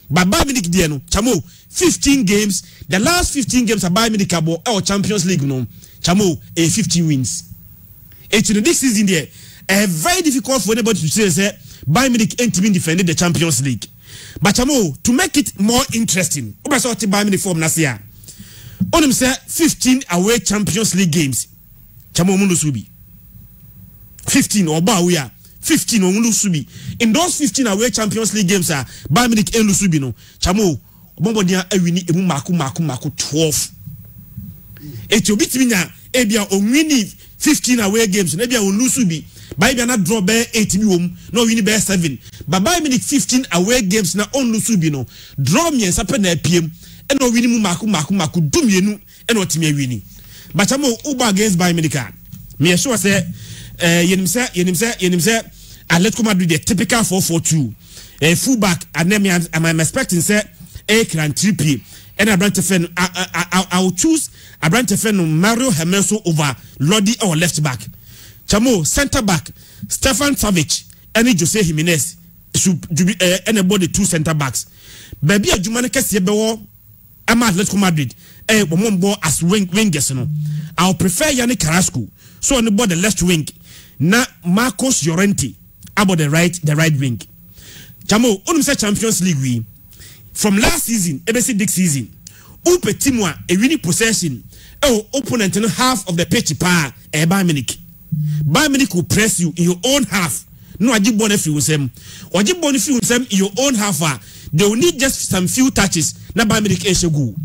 But Bayern Munich there no, Chamo, 15 games. The last 15 games are Bayern Munich abo or Champions League no. Chamo, 15 wins. It's in this season there, very difficult for anybody to say Bayern Munich ain't been defended the Champions League. But Chamo, to make it more interesting, Oba Bayern Munich form Nasia. Odum say 15 away Champions League games. Chamo Mundo Subi. 15 or Bawia. 15 on Lusubi. In those 15 away Champions League games are Bayern Munich and Lusubi no. Chamo Bombodia ewini emu maku 12. Etobitiminya ebia onwini 15 away games no ebia on Lusubi. Bayern na draw be 8 bi wom no wini be 7. But Bayern Munich 15 away games na on Lusubi no. Draw me sape na piem e no wini mu maku dumienu e no timi wini. But Chamo uba against Bayern Munich. Me sure say yenim say Atletico Madrid the typical 4-4-2 fullback and then I'm expecting say Accra and 3P and I will choose Mario Hermoso over Lodi or left back. Chamo center back Stefan Savic and Jose Jimenez should be anybody 2 center backs. Baby Ajumane kesi bewo ama Atletico Madrid bombo as wingers no. I'll prefer Yannick Carrasco so on the board the left wing. Na Marcos Llorente about the right wing. Chamo, Odum say Champions League we from last season, ABC this season. Upe timwa a winning possession. Opponent in half of the pitch pa Bayern Munich. Bayern Munich will press you in your own half. No aji bone fi usem. Oji bone fi usem in your own half. They will need just some few touches. Na Bayern Munich eshegu.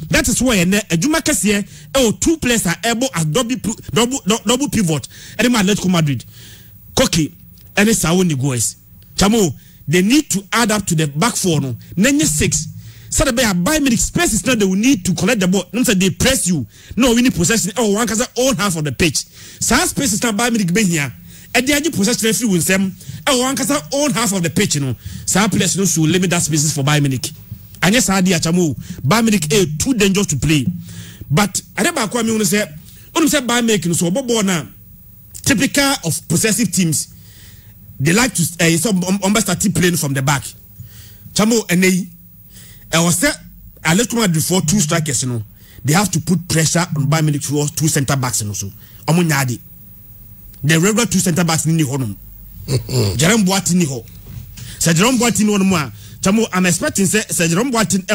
That is why Ejuma Kessié 2 players are able as double pivot. And Atletico Madrid, Koki, and Sauni Goes. Chamo, they need to add up to the back 4 no. 96. So the Bayern Munich space is not they will need to collect the ball. No, they press you. No, we need possession. One can own half of the pitch. So space is not Bayern Munich being here. And they are possession if you with them. One can own half of the pitch. You know, so players no should limit that spaces for Bayern Munich. And yes, I did Chamo. Bayern Munich too dangerous to play. But I never quite me say Bayern Munich so now typical of possessive teams. They like to start playing from the back. Chamo and I was said Atletico Madrid for 2 strikers, you know. They have to put pressure on Bayern Munich for 2 center backs and also. Omunyadi. The regular 2 center backs ni honum. Jerome Boateng ni ho. Say Jerome Boateng no more. Chamo, I'm expecting say Jerome Boateng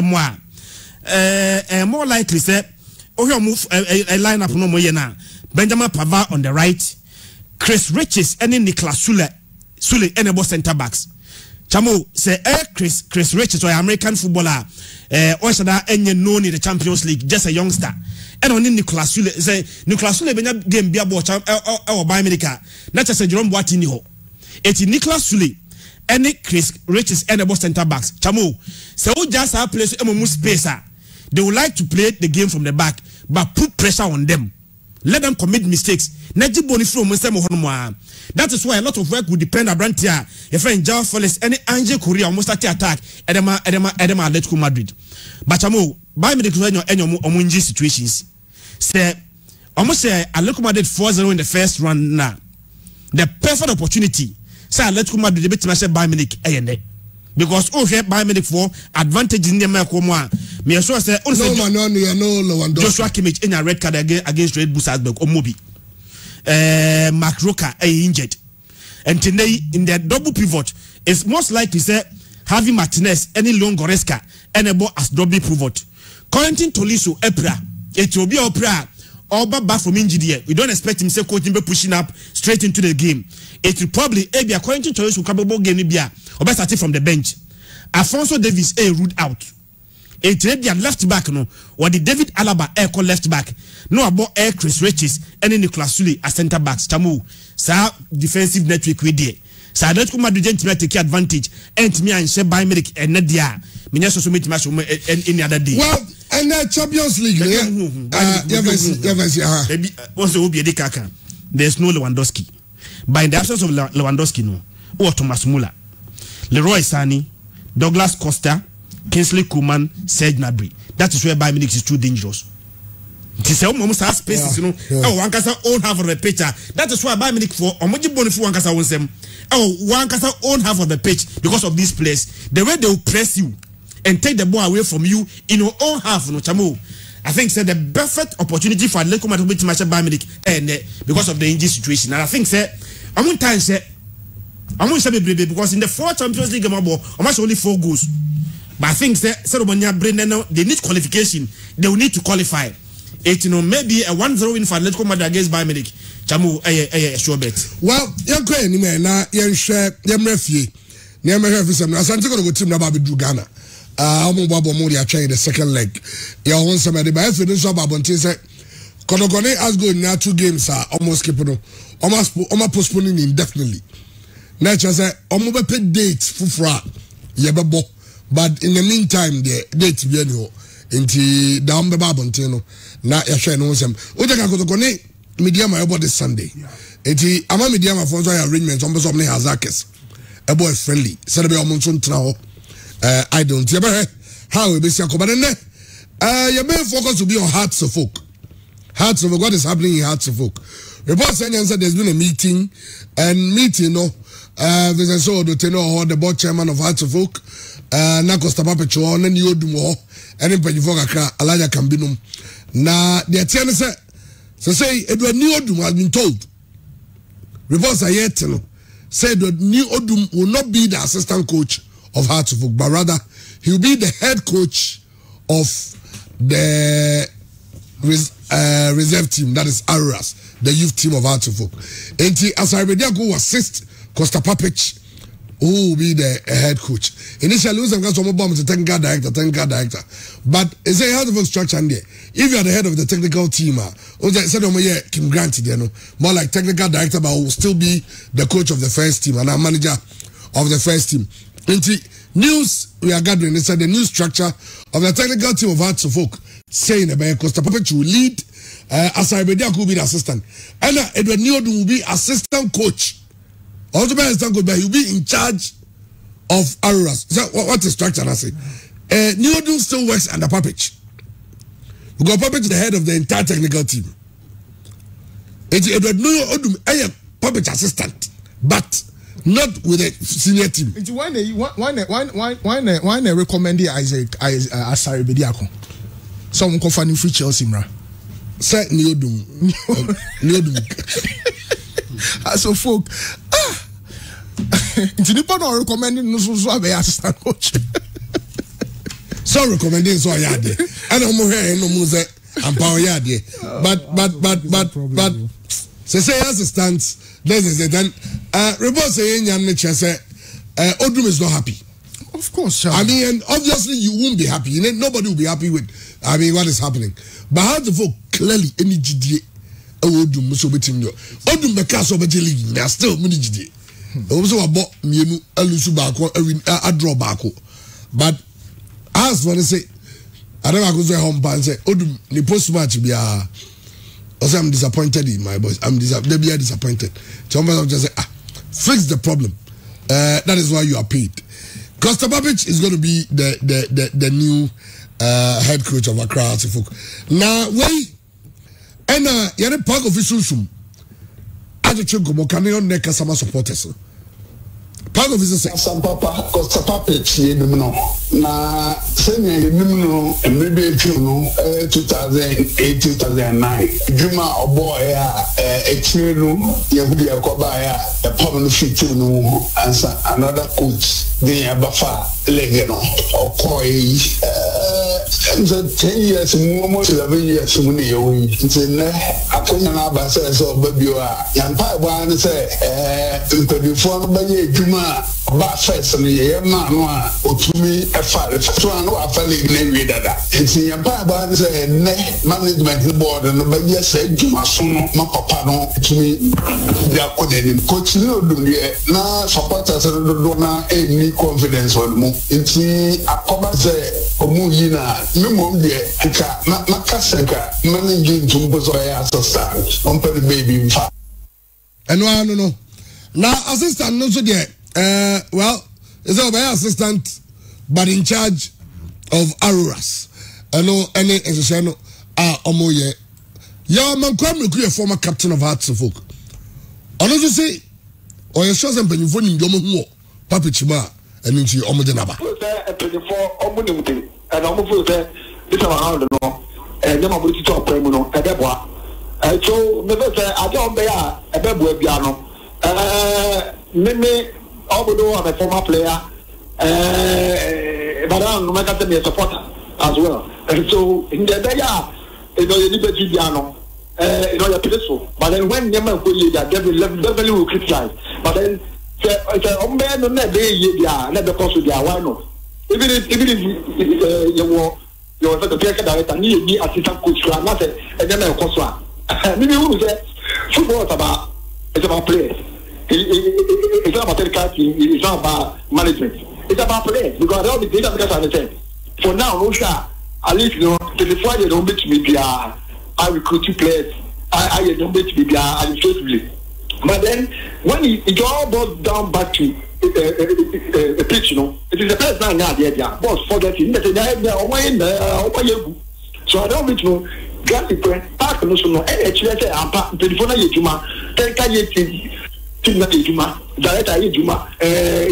more likely say move a lineup no more na. Benjamin Pavard on the right, Chris Riches and Niklas Sule enable center backs. Chamo say Chris Richards or American footballer Oshada enye known in the Champions League, just a youngster. And on Nicolas Sule say Nicolas Sule benya game bia bo Bayern Munich. Na just Jerome Boateng ho. Eti Nicolas Sule any Chris Richards enable center backs. Chamo say who just have place space. They would like to play the game from the back, but put pressure on them. Let them commit mistakes. That is why a lot of work will depend on Brantia. If I enjoy Forest, any Angel Korea almost attack Edema Atletico Madrid. But by me the Omunji situations. Say almost say Atletico Madrid 4-0 in the first round now. The perfect opportunity. Say Atletico Madrid beat myself by Munich because Bayern Munich for advantage in the America. Me sure say no Joshua Kimmich in a red card against Red Bull Salzburg or Mobi. Mark Roca injured. And today in their double pivot, it's most likely say having Martinez any long Goretzka and about as double pivot. Corentin Tolisso Epra, it will be Opera or back from injury. We don't expect him say coaching be pushing up straight into the game. It will probably be Corentin Tolisso capable game bia or best starting from the bench. Alfonso Davies ruled out. It their left back no or the David Alaba call left back no about Chris Richards and Nicolas Sule as center backs. Chamu sa defensive network we there. Sa don't come to take advantage and me and Bayern Munich and Nadia. Me so meet match any other day. Well, and the Champions League. There's no Lewandowski. But in the absence of Lewandowski no or Thomas Muller, Leroy Sané, Douglas Kosta, Kingsley Coman, Serge Gnabry. That is where Bayern Munich is too dangerous. It is almost has spaces, you know. Oh, one casa own half of the pitch. That is why Bayern Munich for Omoji Bonifu one casa owns them. Oh, one casa own half of the pitch because of this place. The way they will press you and take the ball away from you in your own half, no Chamo. I think the perfect opportunity for Atletico Madrid to match Bayern Munich and because of the injury situation. And I think I'm going to say because in the 4 Champions League almost only 4 goals. But I think they need qualification. They will need to qualify. It maybe a 1-0 win for Atletico Madrid against Bayern Munich. Chamu sure bet. Well, na share refie. Some Asante go team na ba be Ghana. The second leg. Ya won somebody by finish up abontin say Konokone has go na 2 games are almost keeping almost postponing indefinitely. Na say omo be date fufura ye bebo. But in the meantime, the date be anyhow. Inti down the Babantino. Na yasha no sem. Ojaka kotokone media my about this Sunday. Inti ama media my for arrangements on some hazakes. A boy friendly. Said be omonson traho. I don't ever how we be but then your main focus will be on Hearts of Folk. Hearts of Folk. What is happening in Hearts of Folk? Report said there's been a meeting and there's a sort of the board chairman of Hearts of Folk. Na Kosta Papic and Odum and in Accra Alaja Cambinum. Na the attorney say Edward Odum has been told. Reports are yet to say that Odum will not be the assistant coach of Hearts of Folk, but rather he will be the head coach of the reserve team, that is Aras, the youth team of Hearts of Folk. And Asaribedia will assist Kosta Papic, who will be the head coach. Initially, we got some bomb to technical director. But it's a head of a structure there. If you are the head of the technical team, Kim Grant, more like technical director, but will still be the coach of the first team and our manager of the first team. Into news we are gathering, they said the new structure of the technical team of Hearts of Folk saying about Kosta Papic will lead, Asaribedia will be the assistant, and Edward Odum will be assistant coach. Also, but he'll be in charge of Aruras. So, what's the structure? I say, Odum still works under Papic. Because Papic is the head of the entire technical team. It's Edward Odum, Papic assistant, but not with a senior team. It's why they recommend Isaac Asaribedia. Some company free Chelsea, mra. Say Odum. So folk, it's not recommending no so be assistant coach. So recommending so ya there. I don't know here no muse and power ya there. But say as it stands, then report say Odum is not happy. Of course, I mean, and obviously you won't be happy. Nobody will be happy with what is happening. But how to vote clearly any GDA Odum so between you. Odum the castle of league now still many GDA. Also about me alusu bako a draw bako. But as when I say I don't go to home and say Odum the post match be also I'm disappointed in my boys. They be disappointed. Somebody just say fix the problem. That is why you are paid. Kosta Papic is going to be the new head coach of Accra. Now, wait, and you're a park official. I just check go can you neck some supporters. Park official say some papa Kosta Papic no na senior no and maybe 2008 2009 Juma obo ya echiro yehudi akoba ya a permanent fit no answer another coach the abafa legeno okoi 10 years almost 11 years mun yo ntina akonya na abasa so babio a yampa gba na say mpedifo no banye Juma ba first no ye ma no a otumi efa so an wa fa league na wi dada nti yampa gba na say ne management board no banye say Juma so no ma papa no otumi dia kodeni coach no do na supporters do na any confidence on mo nti akoba say omu yi na memo de aka makasaka managing tumbo so ya assistant on per baby mfa no now assistant no so there well is our assistant but in charge of Auroras any institution omoye ya man kwam ku former captain of Hearts of Oak ono so say o ye sure some penifo ni ndomo hu Papic ma eni nti omo de naba penifo omo ni mute and omo feel say this around no dem abo ti top prem no e beboa so me say aje on be ya e beboa bia no me obodo am a former player but I no make them a supporter as well and so in the day ya you know you need to bia no you know you peaceful but then when them go you that they will criticize but then say on be no na be ye bia na be cause bia why no even if you were the player director ni assistant coach na say and then cause one maybe who say football is about players. It's not about team, it's not about management. It's about players because all the data because I said for now no sure at least you know 24 years don't bet me I recruit two players I don't bet me administratively but then when it all boils down back to a pitch you know it is the first time now there boss forgetting that so I don't bet you got the park no so no actually say am 24 years juma 10 years na ejuma director ejuma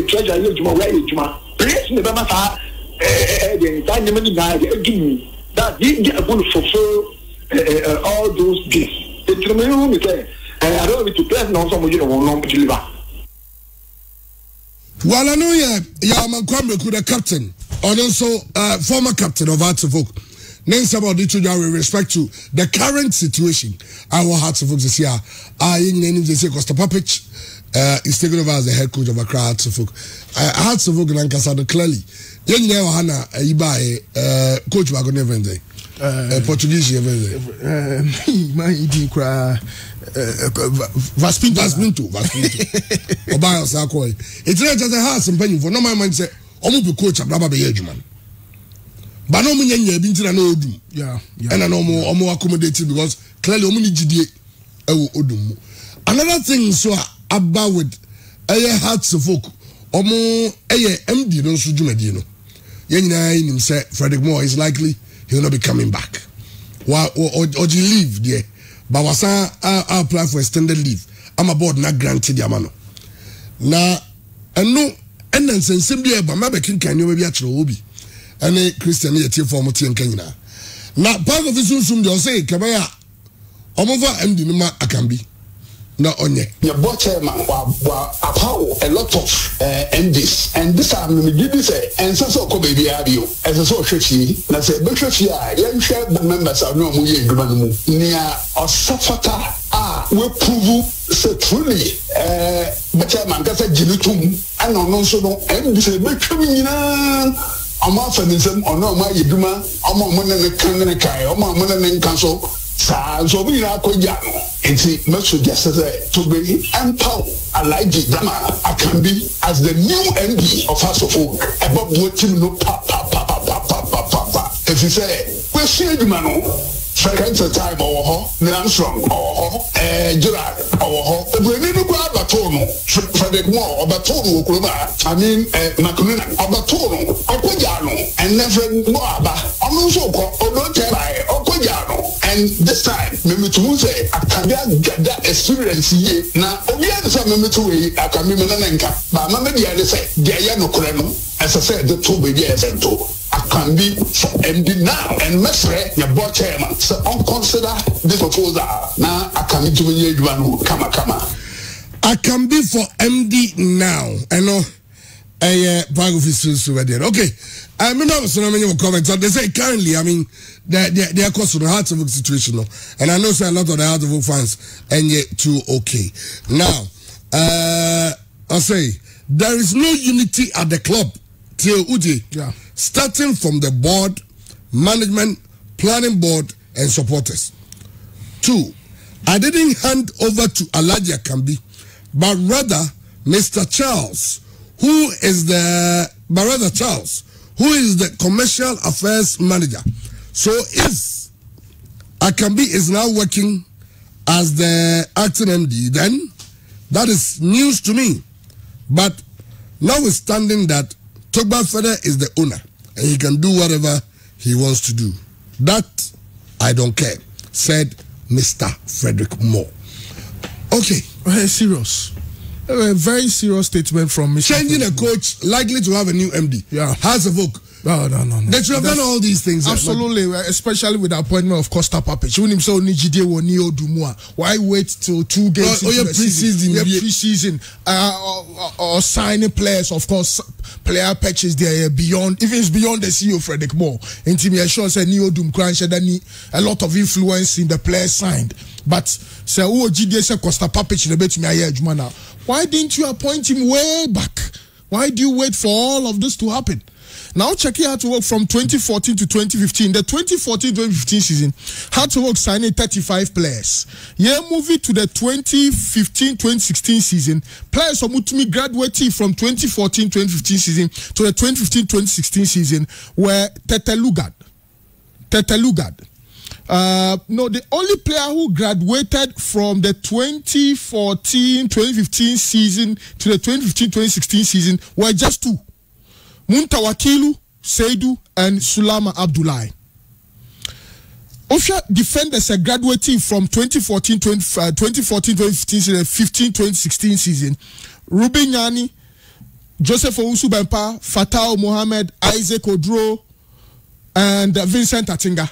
treasurer ejuma where ejuma place ne be masa the time money na ejumi that they going to fulfill all those gifts it remain me say I don't need to press now some you know no deliver well I know ya man kwame ku the captain and also former captain of Hearts of Oak Name somebody to with respect to the current situation our Hearts of Oak this year they say Kosta Papic is taking over as the head coach of Accra Hearts of Oak. Hearts of Oak and Ankasa clearly. You know Hana Ibai coach was going to Portuguese my eating cry Vaspinto Obayo Sakoi. It's not just a house and penny for no man say Omu be coach of Baba Bejuman. But no mean ye been to an Odum. Yeah. And I know more accommodated because clearly Omuni GDA Odum. Another thing so about with Hearts of Oak omo MD no so djumadi no ye nyina nim say Frederick Moore is likely he will not be coming back or leave there but wasa apply for extended leave I'm aboard na granted the amano na eno enen sensem bi e ba ma be kinkan yo bi a kire obi ene Christian ye tie form tie nkan nyina na part of sunsun de o say kebaya omofa MD no ma akambi no onye your board chairman wa a lot of MDs and this time me give say and so ko baby abio as so hwechi na say be hwechi a ye hwe the members are no mu ye dwuma no mu nia osafata we prove so truly but man kasa jinitum ana no so no and say betwim nyina ama fanisem ono ma yeduma ama mo ne kan ne kai ama mo ne nkan so sa so bi na akogya no enti meso just to be empower Alhaji Drama Akambi as the new MD of House of Oak above what team no pa if you say we see eduma no second time our Namstrong Gerard our we need to go abatono Frederick Moore abatono okroma I mean Makunina abatono okojano and never Moaba ono so ko odo try okojano and this time me to say Akabia get that experience ye na obi an say me to we Akami me na nka ba ma me dia say dia ya no kore no as I said the two baby evento can be for MD now and Mesre your board chairman so consider this proposal now I can do you come I can be for MD now I know bag of his okay I mean so many comments they say currently I mean they are close to the heart of the situation and I know say a lot of the heart of the fans and yet too okay now I say there is no unity at the club till Uji starting from the board, management, planning board, and supporters. 2, I didn't hand over to Alhaji Akambi, but rather Mr. Charles, who is the commercial affairs manager. So if Akambi is now working as the acting MD, then that is news to me. But notwithstanding that, Togba Feder is the owner and he can do whatever he wants to do. That I don't care, said Mr. Frederick Moore. Okay. Serious. A very serious statement from Mr. Changing a coach, likely to have a new MD. Yeah. Has a vote. No. They should have done all these things. Absolutely, especially with the appointment of Kosta Papic. Why wait till 2 games into the season? Pre-season. Or signing players, of course, player patches there beyond, even it's beyond the CEO Frederick Moore. Intimate sure said Odum crunch a lot of influence in the players signed. But say Kosta Papic in the bet me now. Why didn't you appoint him way back? Why do you wait for all of this to happen? Now check it out to work from 2014 to 2015. The 2014-2015 season had to work signing 35 players. Yeah, moving to the 2015-2016 season, players are mutumi graduating from 2014-2015 season to the 2015-2016 season were Tete Lugard. No, the only player who graduated from the 2014-2015 season to the 2015-2016 season were just 2. Muntawakilu, Seidu, and Sulama Abdullahi. Official defenders are graduating from 2014-2015 season, 15-2016 season. Ruben Yani, Joseph Owusu Bempa, Fatao Mohammed, Isaac Odro, and Vincent Atinga.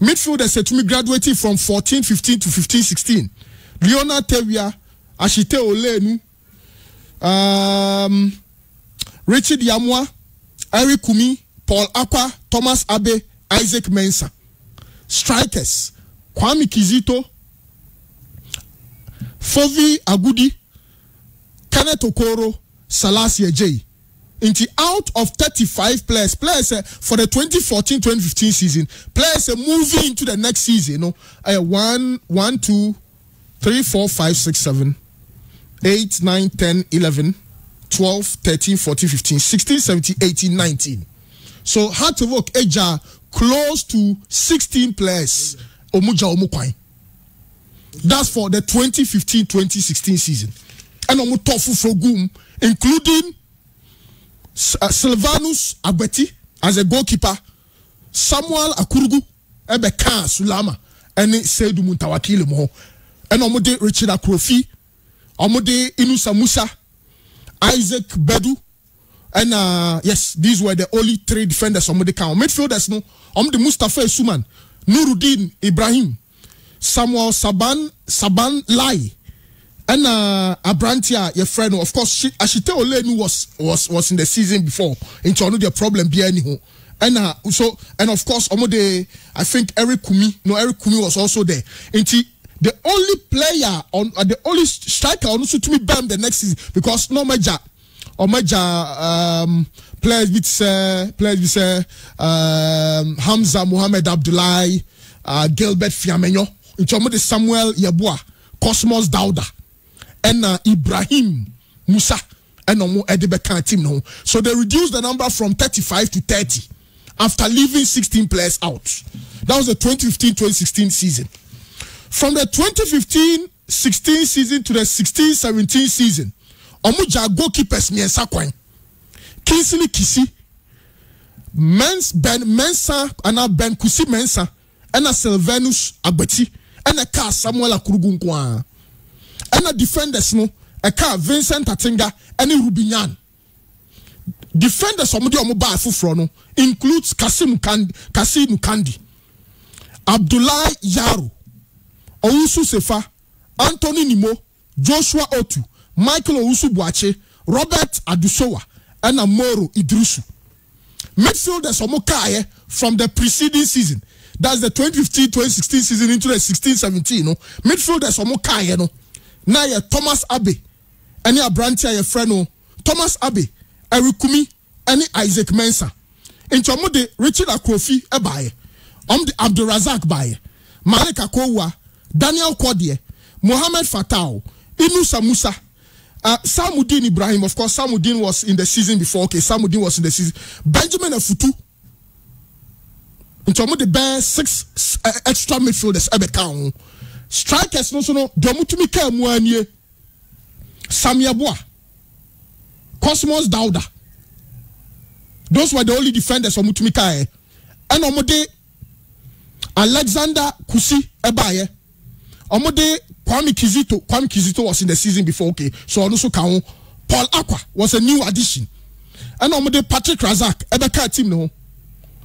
Midfielders are to be graduating from 14-15 to 15-16. Leona Tevia, Ashite Olenu, Richard Yamwa, Eric Kumi, Paul Akwa, Thomas Abe, Isaac Mensah. Strikers, Kwame Kizito, Fovi Agudi, Kenneth Okoro, Salasi Ejei. Out of 35 players for the 2014-2015 season, players are moving into the next season. 1, 2, 3, 4, 5, 6, 7, 8, 9, 10, 11, 12, 13, 14, 15, 16, 17, 18, 19. So had to work Eja close to 16 players. Omuja Omukwai. That's for the 2015-2016 season. And Omutofu Frogum, including Silvanus Abeti as a goalkeeper, Samuel Akurugu, Ebeka Sulama, and Seidu Muntawakili Mo, and Omude Richard Akrofi, Omude Inusa Musa, Isaac Bedu, and yes, these were the only 3 defenders on the count. Midfielders, no, the Mustafa Suman, Nuruddin Ibrahim, Samuel Saban Lai, and Abrantia, your friend, of course, Ashite Olenu was in the season before. Into another problem, and so, and of course, I think Eric Kumi was also there. the only player on the only striker on to me bam the next season because no major players with Hamza Mohamed Abdullahi, Gilbert Fiamenyo, in Samuel Yeboah, Cosmos Dauda, and Ibrahim Musa, and Edebeka team no. So they reduced the number from 35 to 30 after leaving 16 players out. That was the 2015-2016 season. From the 2015-16 season to the 16-17 season, Omuja goalkeepers Miensa Kwan, Kinsley Kisi, Ben Mensa, and Ben Kusi Mensa, and Sylvanus Agbeti, and a car Samuel Akurugunkwa, and a defenders no, a car Vincent Atinga, and Rubinyan. Defenders Omudi Omuba Fufrono includes Kasim Kandi, Abdullah Yaro, Owusu Sefa, Anthony Nimo, Joshua Otu, Michael Owusu Boache, Robert Adusowa, and Amoro Idrusu. Midfielders Omokaye from the preceding season. That's the 2015-2016 season into the 16-17. No? Midfielders Omokaye no. Now Thomas Abe, any Abrantia your friend no. Thomas Abe, Erikumi, any Isaac Mensah. Into Omo Richard Akrofi Ebaye. The Abdurazak Baye, Malik Akowa, Daniel Kodie, Mohamed Fatau, Inusa Musa, Samudin Ibrahim. Of course, Samudin was in the season before. Okay, Samudin was in the season. Benjamin Afutu. Into the bare 6 extra midfielders. Ebekao. Strikers no so no. Domutumi Muanye, Samia Boa, Cosmos Dauda. Those were the only defenders of Mutumikae. And Omode Alexander Kusi Ebaye. Omode Kwame Kizito was in the season before. Okay, so also count. Paul Aqua was a new addition. And Omode Patrick Razak Ebeka team no.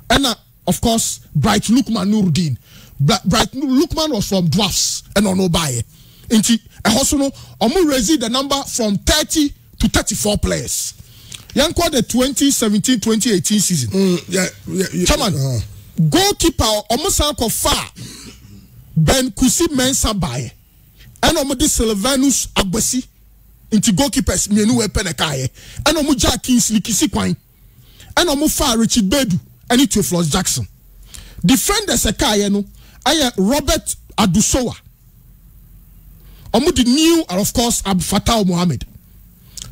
And of course Bright Lukman Nuruddin. Bright Lukman was from Dwarfs and Onobaye. Inti also no Omo raised the number from 30 to 34 players. Yanko the 2017-2018 season. Chairman. Goalkeeper Omosanko Fa Ben Kusi Mensa Baye and Omodi Sylvanus Agbesi into goalkeepers Mienu Epenekaye and Omuja Kinsley Kisi Kwan and Omufa Richard Bedu and Itioflos Jackson. Defenders Ekaye no aye Robert Adusowa Omudi new and of course Fatau Mohammed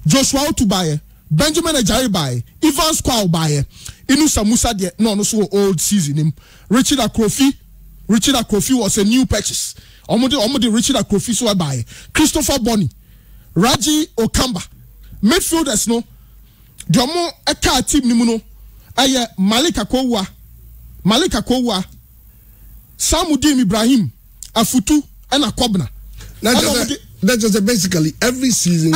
Joshua Otubaye Benjamin Ajari Baye Ivan Squaw Baye Inusa Musa de no so old season him. Richard Akrofi was a new purchase. Omodi Richard Akrofi so by Christopher Bonny, Raji Okamba. Midfielders no. Domo eka team ni muno. Aye Malik Akowa, Samudin Ibrahim, Afutu and Akobna. That's just basically every season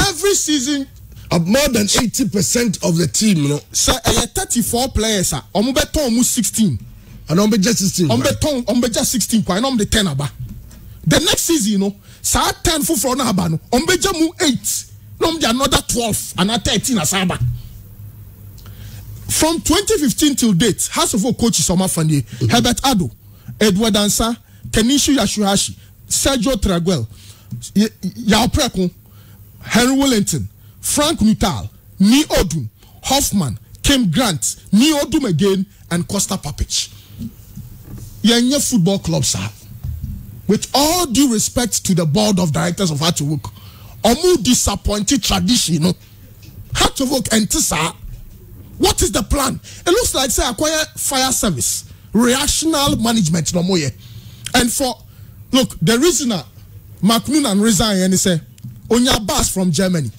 more than 80% of the team, you know. So 34 players are on 16. And on just 16. On just 16, quite on the 10 aba. The next season, you know, sa 10 for front abano. On bejamu 8. No, they another 12 and 13 asaba. From 2015 till date, House of All coaches Oma Fandi, Herbert Ado, Edward Ansa, Kenishu Yashuhashi, Sergio Traguel, Yao Preko, Henry Wellington, Frank Nuttall, Ni Odum, Hoffman, Kim Grant, Ni Odum again, and Kosta Papic. Yenye football clubs are, with all due respect to the board of directors of Hatchwork, Omu disappointed tradition, you know. Hatchwork and Tisa. What is the plan? It looks like say acquire fire service, reactional management no more. And for look, the reason McNunan resign and he say Onya Bass from Germany.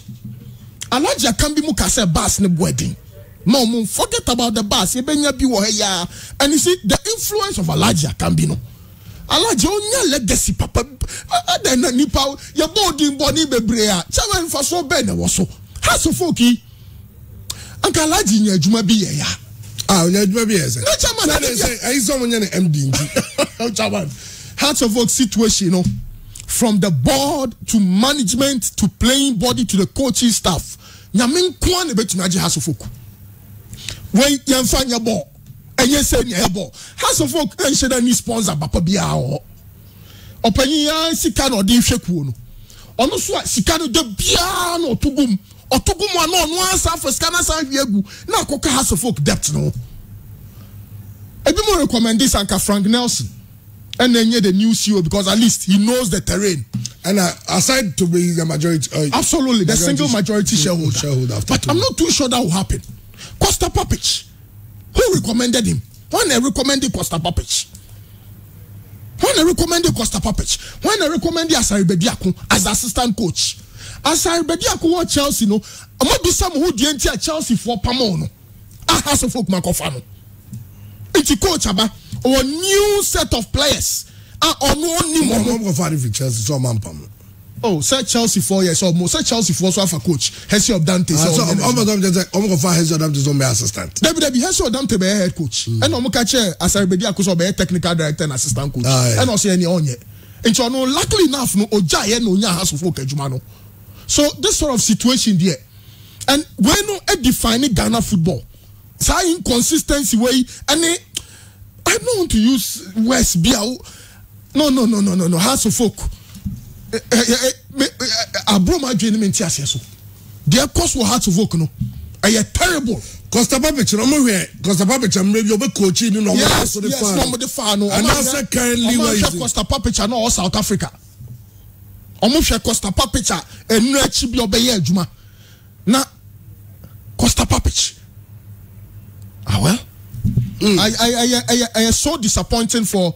Alaja Kambi Muka say Bass ne wedding. No, forget about the Bass. And you see the influence of Alaja Kambi no. Alaja Onya legacy papa. Then nipa your body body bebrea. Chairman for so bene was so. Haso foki. Anka Alaji nye juma biye ya. Nye juma biye se. No chairman. I saw when you're MD. No chairman. Hearts of Oak situation, you know, from the board to management to playing body to the coaching staff. Nyamin kwan ebe tunaji House of Oak. When yamfa nya ball, and yes say nya ball. House of Oak ensheda ni sponsor papa bia o. opanya sika no de hwekuo no ono so sika no de bia no otugum ano no ansa for sika na san hwegu na akoka House of Folk debt no ebi mo recommend this Anka Frank Nelson and then the new CEO because at least he knows the terrain. And aside to be the majority, absolutely the single majority shareholder. But I'm not too sure that will happen. Kosta Papic, who recommended him? When they recommended Kosta Papic? When they recommended Kosta Papic? When they recommended Asari Bediako as assistant coach? Asari Bediako was Chelsea, no. I'm not be some who didn't Chelsea for Pamono. I have some folk Makofano. It's a coach about a new set of players. Oh, say Chelsea 4 years or more. Say Chelsea 4 so have a coach. Hesi of Dante. So Hesi of Dante is my assistant. Debbie Hesi of Dante be head coach. And no catch Asaribedi Akuso be technical director and assistant coach. And also any on yet. And so no luckily enough no Oja no nya House of Folk ejumano. So this sort of situation there. And when no a defining Ghana football. So inconsistency way and I don't want to use West Biao. No. House of Folk. Abroma joining me so. Their cost will House of Folk no. Are terrible. Kosta Papic, no here. Kosta Papic, I'm maybe over coaching no. Yes, no the fan. And that's currently where Kosta Papic no South Africa. Omo Kosta Papic and no chibi obeye adwuma. Na Kosta Papic. Ah well. I so disappointing for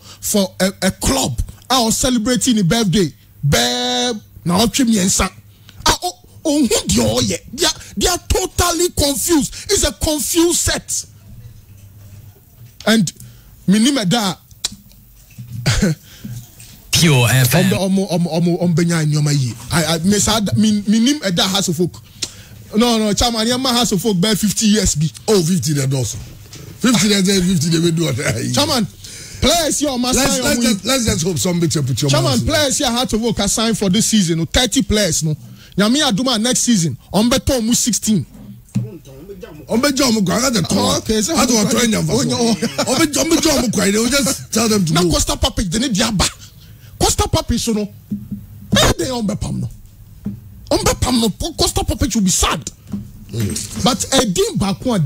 a club. I was celebrating a birthday. Now they are totally confused. It's a confused set. And minimada Pure FM. Minim Eda House of Folk. No, Chairman, Yama House of Folk by 50 years be. Oh, 50 that also. 50 they will do it. Chairman, players here let's just hope some bit put your Chairman, players here had to work assign for this season. 30 players, no. Nyami Aduma next season. Ombeto mu 16. Ombejo mu kwa the talk. Okay, so how do I train them? Ombejo mu kwa. They will just tell them to go. Na Kosta Papic de ne diaba. Kosta Papic so no. They ombepam no. Ombepam no. Kosta Papic will be sad. But Edim Bakwa